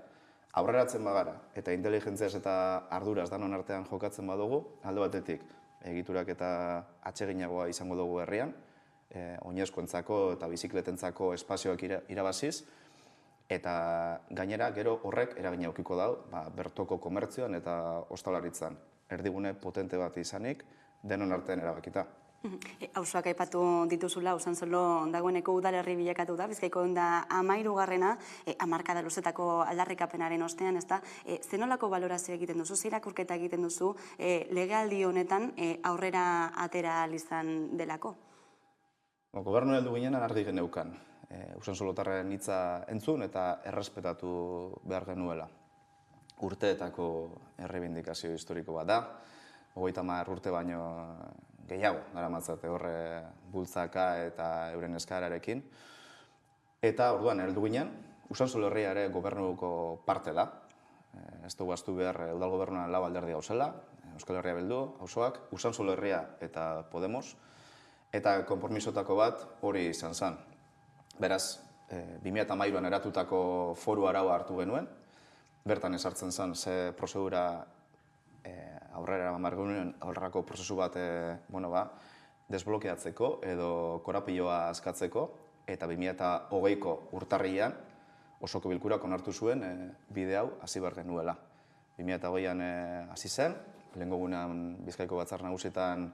Aurreratzen bagara eta inteligentziaz eta arduraz danon artean jokatzen badugu, alde batetik egiturak eta atseginagoa izango dugu herrian, oinezkoentzako eta bizikletentzako espazioak irabaziz, eta gainera gero horrek eragina edukiko dau bertoko komertzioan eta ostalaritzan. Erdigune potente bat izanik, denon artean erabakita. Auzoak aipatu dituzula, Usansolo dagoeneko udalerri bilakatu da, Bizkaiko da 13. Hamarkada luzetako aldarrikapenaren ostean, ezta? Zenolako balorazio egiten duzu, zer irakurketa egiten duzu legealdi honetan aurrera atera ahal izan delako? Gobernu heldu ginen argi geneukan. Usansolotarren hitza entzun eta errespetatu behar genuela. Urteetako errebindikazio historiko bat da, 30 urte baino gehiago daramatzate horre bultzaka eta euren eskararekin. Eta orduan heldu ginen, Usansolo herria ere gobernuko parte da. Ez dugu ahaztu behar udal gobernuan 4 alderdi gauzela, Euskal Herria Bildu, auzoak, Usansolo herria eta Podemos, eta konpromisotako bat hori izan zen. Beraz, 2013an eratutako foru araua hartu genuen, bertan ezartzen zen ze prozedura aurrera eraman genuen aurrerako prozesu bat desblokeatzeko edo korapiloa askatzeko, eta 2020ko urtarrilean osoko bilkurak onartu zuen bide hau hasi behar genuela. 2020an hasi zen, lehengo gunean Bizkaiko Batzar Nagusietan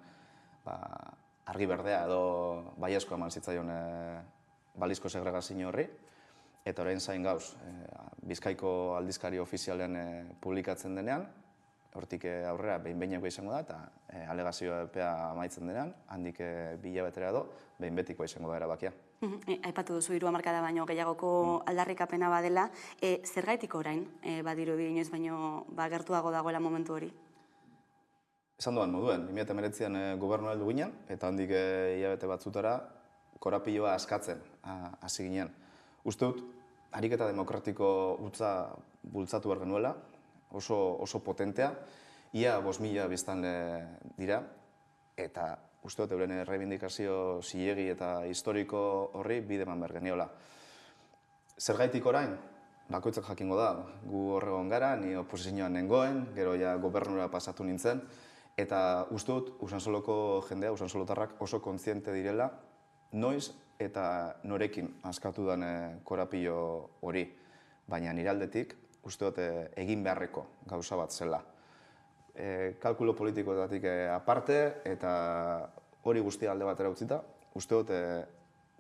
argi berdea edo baiezkoa eman zitzaion balizko segregazio horri, eta orain zain gauz, Bizkaiko aldizkari ofizialen publikatzen denean, hortik aurrera behin-behineko izango da, eta alegazioa epea amaitzen denean, handik 2 hilabetera edo, behin-betikoa izango da erabakia. Aipatu duzu 3 hamarkada baino gehiagoko aldarrikapena badela, zergaitik orain, badirudi inoiz baino gertuago dagoela momentu hori? Esan duan moduen, 2019an gobernu heldu ginen, eta handik hilabete batzutara korapiloa askatzen hasi ginen. Uste dut, ariketa demokratiko hutsa bultzatu behar genuela, oso potentea, ia 5.000 biztanle dira, eta uste dut euren errebindikazio zilegi eta historiko horri bide eman behar geniola. Zergaitik orain, bakoitzak jakingo da, gu horregon gara, ni oposizioan nengoen, gero ja gobernura pasatu nintzen, eta uste dut Usansoloko jendea, Usansolotarrak oso kontziente direla, noiz eta norekin askatu den korapilo hori, baina nire aldetik uste dut egin beharreko gauza bat zela. Kalkulo politikoetatik aparte eta hori guztia alde batera utzita, uste dut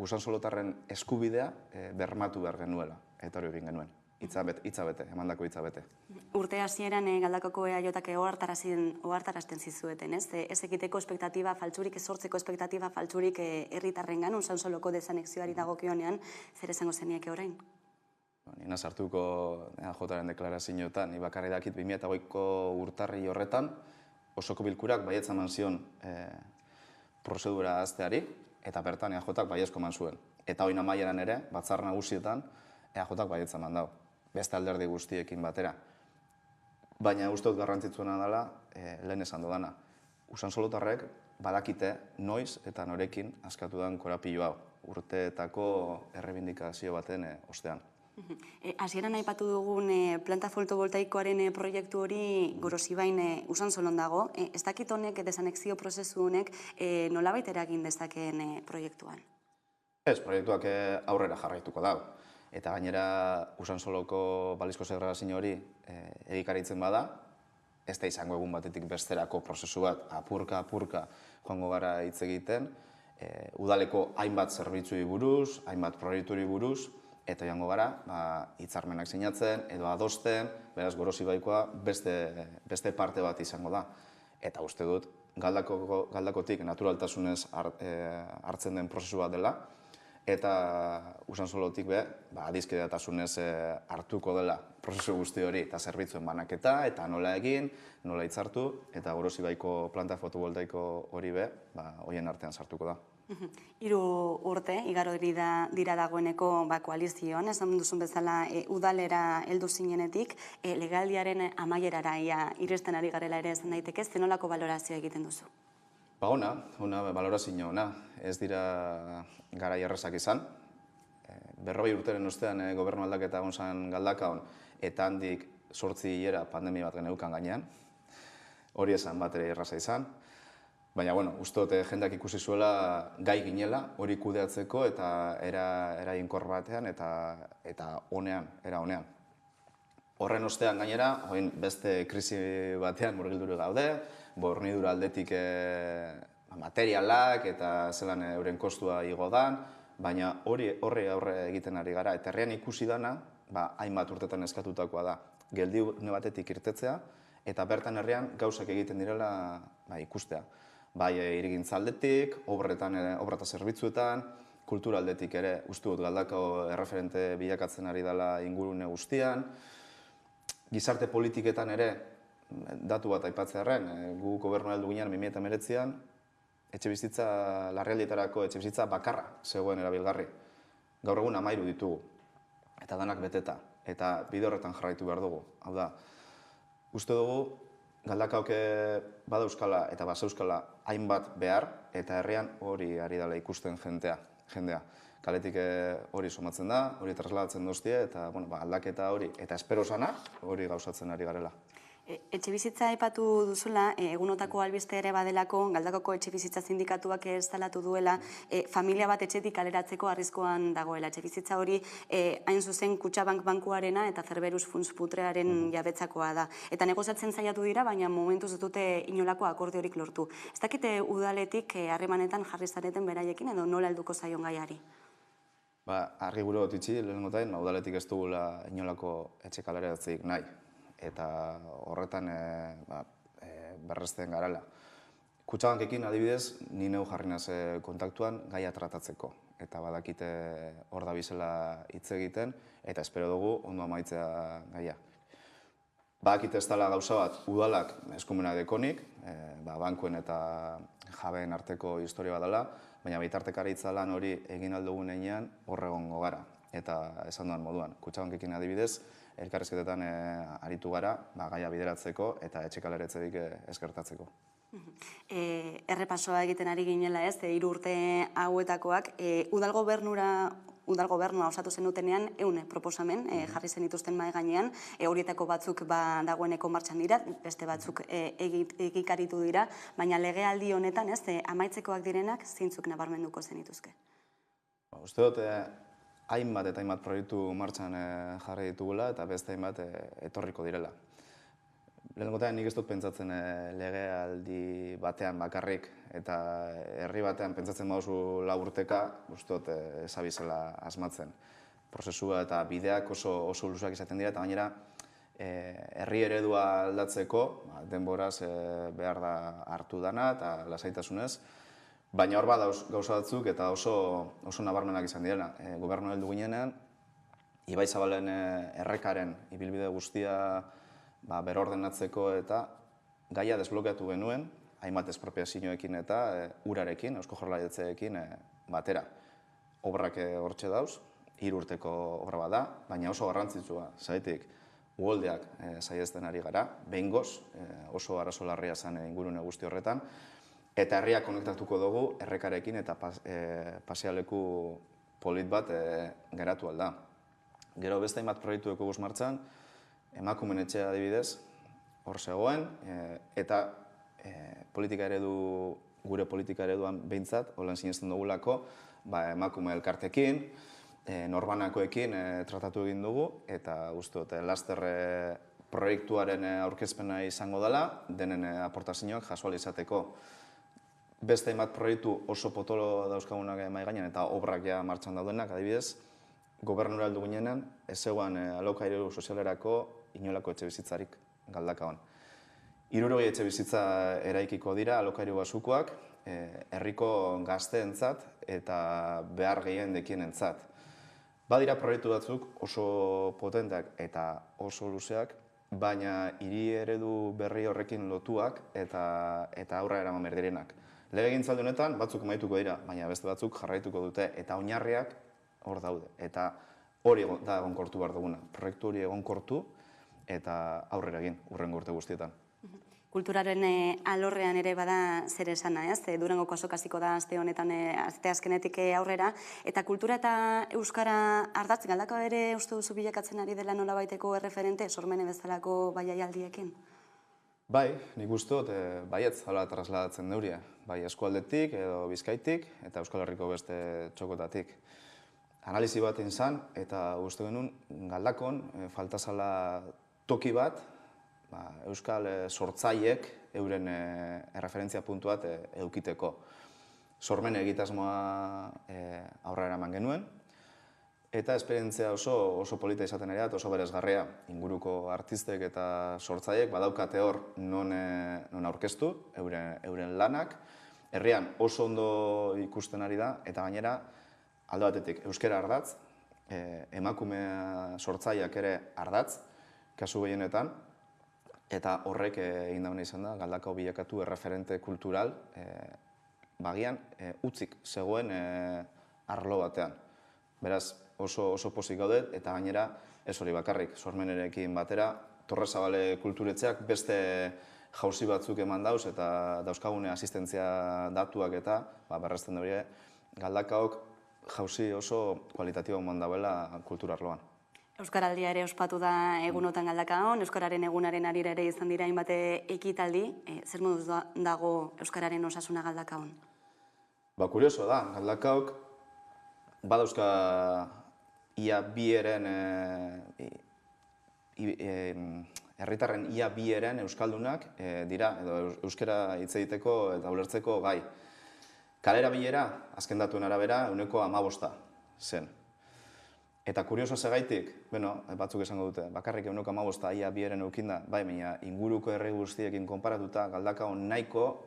Usansolotarren eskubidea bermatu behar genuela, eta hori egin genuen. Hitza bete, emandako hitza bete. Urte hasieran Galdakako EAJak ohartarazten zizueten, ez? Ez egiteko espektatiba faltsurik, ez sortzeko espektatiba faltsurik herritarrengan, Usansoloko desanexioari dagokionean, zer esango zenieke orain? Nina sartuko EAJaren deklarazioetan, ni bakarri dakit 2008ko urtarri horretan, osoko bilkurak baietz eman zion prozedura hazteari, eta bertan EAJak baiezko eman zuen. Eta hori amaieran ere, batzar nagusietan, EAJak baietz eman dau, beste alderdi guztiekin batera. Baina uste dut garrantzitsuena dela, lehen esan dudana. Usansolotarrek badakite noiz eta norekin askatu den korapilo hau, urteetako errebindikazio baten ostean. Hasieran aipatu dugun planta fotovoltaikoaren proiektu hori Gorosibain Usansolon dago. Ez dakit honek, desanexio prozesu honek, nolabait eragin dezakeen proiektuan? Ez, proiektuak aurrera jarraituko dago. Eta gainera Usansoloko balizko segregazio hori egikaritzen bada, ez da izango egun batetik besterako prozesu bat apurka joango gara hitz egiten, udaleko hainbat zerbitzui buruz, hainbat proiekturi buruz, eta joango gara hitzarmenak sinatzen edo adosten, beraz Gorosibaikoa beste parte bat izango da. Eta uste dut, Galdakotik naturaltasunez hartzen den prozesu bat dela, eta Usansolotik adizkidetasunez hartuko dela prozesu guzti hori eta zerbitzuen banaketa, eta nola egin, nola hitzartu, eta Gorosibaiko planta fotovoltaiko hori horien artean sartuko da. 3 urte, igaro dira dagoeneko koalizioan, esan duzun bezala udalera heldu zinenetik, legaldiaren amaierara iristen ari garela ere esan daiteke, zenolako balorazioa egiten duzu? Ona balorazio ona. Ez dira garai errazak izan. 40 urteren ostean gobernu aldaketa egon zen Galdakaon, eta handik 8 hilera pandemia bat geneukan gainean. Hori esan bat ere erraza izan. Baina, uste dut jendeak ikusi zuela gai ginela, hori kudeatzeko eta eraginkor batean eta era honean. Horren ostean gainera, beste krisi batean murgilduru gaude, hornidura aldetik materialak eta zelan euren kostua igo dan, baina horri aurre egiten ari gara. Eta herrian ikusi dana, hainbat urtetan eskatutakoa da, geldiune batetik irtetzea, eta bertan herrian gauzak egiten direla ikustea. Bai hirigintza aldetik, obra eta zerbitzuetan, kultura aldetik ere, uste dut Galdakao erreferente bilakatzen ari dela ingurune guztian. Gizarte politiketan ere, datu bat aipatzearren, gu gobernu heldu ginen 2019an, etxebizitza larrialdietarako etxebizitza bakarra zegoen erabilgarri. Gaur egun 13 ditugu, eta danak beteta, eta bide horretan jarraitu behar dugu. Hau da, uste dugu, Galdakaok badauzkala eta bazeuskala hainbat behar, eta herrian hori ari dela ikusten jendea. Kaletik hori somatzen da, hori trasladatzen doztie, eta aldaketa hori, eta espero sana, hori gauzatzen ari garela. Etxebizitza aipatu duzula, egunotako albiste ere badelako, Galdakoko etxebizitza sindikatuak instalatu duela, familia bat etxetik kaleratzeko arriskoan dagoela. Etxebizitza hori hain zuzen Kutxabank bankuarena eta Cerberus funts putrearen jabetzakoa da. Eta negoziatzen saiatu dira, baina momentuz ez dute inolako akordiorik lortu. Ez dakite udaletik harremanetan jarri zareten beraiekin edo nola helduko zaion gaiari? Argi gure gotitzi, lehenengotain, udaletik ez dugula inolako etxe kaleratzeik nahi. Eta horretan berresten garela. Kutxabankekin adibidez, ni neu jarri naz kontaktuan gaia tratatzeko. Eta badakite hor da bizela hitz egiten, eta espero dugu ondo amaitzea gaia. Badakite ez dela gauza bat, udalak eskumena dekonik, bankuen eta jabeen arteko historia bat dela, baina bitartekaritza lan hori egin aldugun einean horregongo gara. Eta esan duan moduan, Kutxabankekin adibidez, elkarrizketetan aritu gara, gaia bideratzeko eta etxekaleretzerik ez gertatzeko. Errepasoa egiten ari ginela ez, 3 urte hauetakoak, udal gobernura udal gobernua osatu zenutenean 100 proposamen jarri zenituzten mahai gainean, horietako batzuk dagoeneko martxan dira, beste batzuk egikaritu dira, baina legealdi honetan, amaitzekoak direnak zeintzuk nabarmenduko zenituzke? Uste dut, hainbat eta hainbat proiektu martxan jarri ditugula eta beste hainbat etorriko direla. Lehenengotan nik ez dut pentsatzen legealdi batean bakarrik eta herri batean pentsatzen baduzu 4 urteka, uste dut ezabizela asmatzen. Prozesua eta bideak oso luzeak izaten dira eta gainera herri eredua aldatzeko denboraz behar da hartu dana eta lasaitasunez. Baina hor gauza batzuk eta oso nabarmenak izan direla. Gobernu heldu ginenean, Ibai Zabalen errekaren ibilbide guztia berordenatzeko eta gaia desblokeatu genuen, hainbat espropiazioekin eta urarekin, Eusko Jaurlaritzarekin batera. Obrak hortxe dauz, 3 urteko obra bat da, baina oso garrantzitsua, zaitik uholdeak saihezten ari gara, behingoz, oso arazo larria zen ingurune guzti horretan, eta herriak konektatuko dugu errekarekin eta pasealeku polit bat geratu alda. Gero beste hainbat proiektu eko guz martxan, emakumeen etxea adibidez, hor zegoen, eta gure politika ereduan behintzat, holan sinesten dugulako, emakume elkartekin, norbanakoekin tratatu egin dugu, eta uste dut, laster proiektuaren aurkezpena izango dela, denen aportazioak jasoal izateko. Beste hainbat proiektu oso potolo dauzkagunak mahai gainean eta obrak ja martxan daudenak, adibidez, gobernura heldu ginenan, ez zegoen alokairu sozialerako inolako etxe bizitzarik Galdakaon. 60 etxe bizitza eraikiko dira alokairu basukoak, herriko gazteentzat eta behar gehien dekienentzat. Badira proiektu batzuk oso potenteak eta oso luzeak, baina hiri eredu berri horrekin lotuak eta aurra eraman behar direnak. Legegintzaldi honetan batzuk amaituko dira, baina beste batzuk jarraituko dute eta oinarriak hor daude. Eta hori da egonkortu behar duguna. Proiektu hori egonkortu eta aurrera egin, hurrengo urte guztietan. Kulturaren alorrean ere bada zer esana, ez? Durangoko azokaziko da aste honetan, aste azkenetik aurrera. Eta kultura eta euskara ardatz, Galdakao ere uste duzu bilakatzen ari dela nolabaiteko erreferente, sormene bezalako baiaialdiekin? Bai, nik uste dut, baietz hala trasladatzen neuria. Bai, eskualdetik edo Bizkaitik eta Euskal Herriko beste txokotatik. Analizi bat izan eta uste genuen Galdakon falta zala toki bat, Euskal sortzaiek euren erreferentzia puntu bat edukiteko. Sormen egitasmoa aurrera eraman genuen, eta esperientzia oso polita izaten ere, oso berezgarria. Inguruko artistek eta sortzaiek badaukate hor non aurkeztu, euren lanak. Herrian oso ondo ikusten ari da, eta gainera, alde batetik, euskara ardatz, emakume sortzaileak ere ardatz, kasu gehienetan, eta horrek egin dauna izan da, Galdakao bilakatu erreferente kultural, bagian, utzik zegoen arlo batean. Beraz, oso pozik gaudet, eta gainera, ez hori bakarrik, sormenerekin batera, Torrezabale kulturetxeak beste jauzi batzuk eman dauz, eta dauzkagune asistentzia datuak eta, berrezten dure, Galdakaok jauzi oso kualitatiba eman dauela kulturarloan. Euskaraldia ere ospatu da egunotan Galdakaon, Euskararen egunaren arira ere izan dira hainbat ekitaldi. Zer moduz dago Euskararen osasuna Galdakaon? Kurioso da, Galdakaok badauzka ia bieren, herritarren ia bieren euskaldunak dira, edo euskara hitz egiteko eta ulertzeko gai. Kalera bilera, azken datuen arabera, 15% zen. Eta kurioso segaitik, batzuk esango dute, bakarrik 15% ia bieren eukinda, baina inguruko herri guztiekin konparatuta Galdakaon nahiko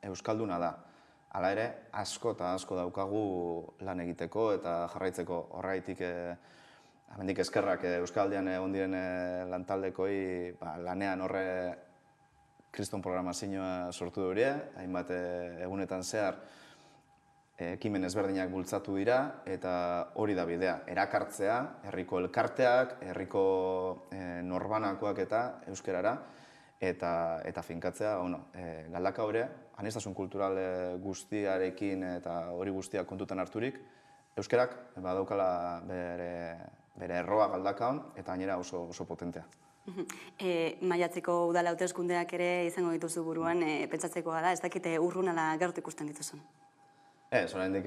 euskalduna da. Hala ere, asko eta asko daukagu lan egiteko eta jarraitzeko horreitik hemendik eskerrak Euskaldian egon diren lantaldekoi lanean horre kriston programazioa sortu dure, hainbat egunetan zehar ekimen ezberdinak bultzatu dira eta hori da bidea, erakartzea, herriko elkarteak, herriko norbanakoak eta euskerara, eta finkatzea, Galdakao ere, aniztasun kultural guztiarekin eta hori guztia kontutan harturik, Euskerak badaukala bere erroa galdakaon eta gainera oso potentea. Maiatzeko udal hauteskundeak ere izango dituzu buruan, pentsatzekoa da, ez dakite urrunala gertu ikusten dituzun. Ez, oraindik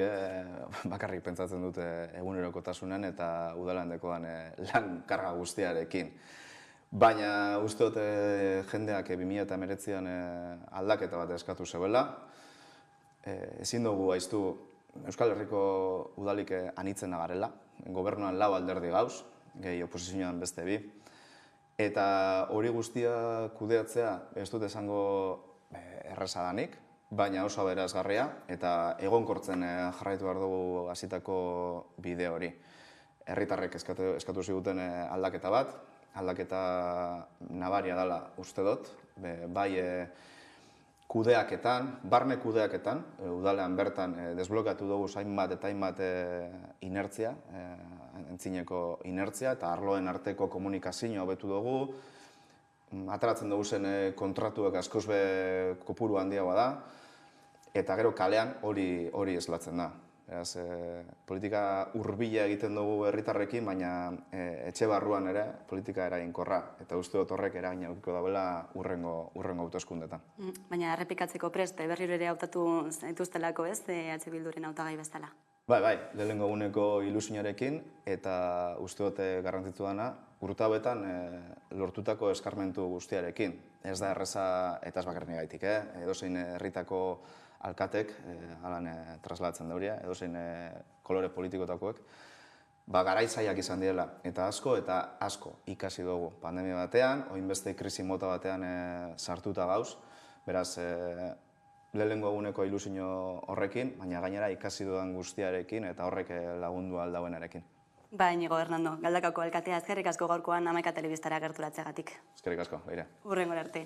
bakarrik pentsatzen dute egunerokotasunen eta udalan dekoan lan karga guztiarekin. Baina uste dut jendeak 2019an aldaketa bat eskatu zeuela. Ezin dugu aiztu Euskal Herriko udalik anitzen garela. Gobernuan 4 alderdi gauz, gehi oposizioan beste 2. Eta hori guztia kudeatzea ez dut esango erraza danik, baina oso aberasgarria eta egonkortzen jarraitu behar dugu hasitako bide hori. Herritarrek eskatu ziguten aldaketa bat, aldaketa nabaria dela uste dut, bai kudeaketan, barne kudeaketan, udalean bertan desblokatu dugu hainbat eta hainbat inertzia, entzineko inertzia eta arloen arteko komunikazioa hobetu dugu, ateratzen dugu zen kontratuek askoz kopuru handiagoa da, eta gero kalean hori eslatzen da. Beraz, politika hurbila egiten dugu herritarrekin, baina etxe barruan ere politika eraginkorra. Eta uste dut horrek eragin edukiko dauela hurrengo hauteskundetan. Baina errepikatzeko prest, berriro ere hautatu zaituztelako ez, EH Bilduren hautagai bezala? Bai, lehenengo eguneko ilusioarekin eta uste dut garrantzitsu dena, urte hauetan lortutako eskarmentu guztiarekin. Ez da erreza eta ez bakarrenegaitik, edozein herritako alkatek, halan traslatzen dauria, edozein kolore politikotakoek, garaitzaileak izan direla, eta asko ikasi dugu pandemia batean, oinbeste krisi mota batean sartuta gauz, beraz, lehenengo eguneko ilusio horrekin, baina gainera ikasi dudan guztiarekin eta horrek lagundu aldauenarekin. Ba, Inigo Hernando, Galdakako alkatea, eskerrik asko gaurkoan Hamaika Telebistara gerturatzeagatik. Eskerrik asko, begira. Hurrengora arte.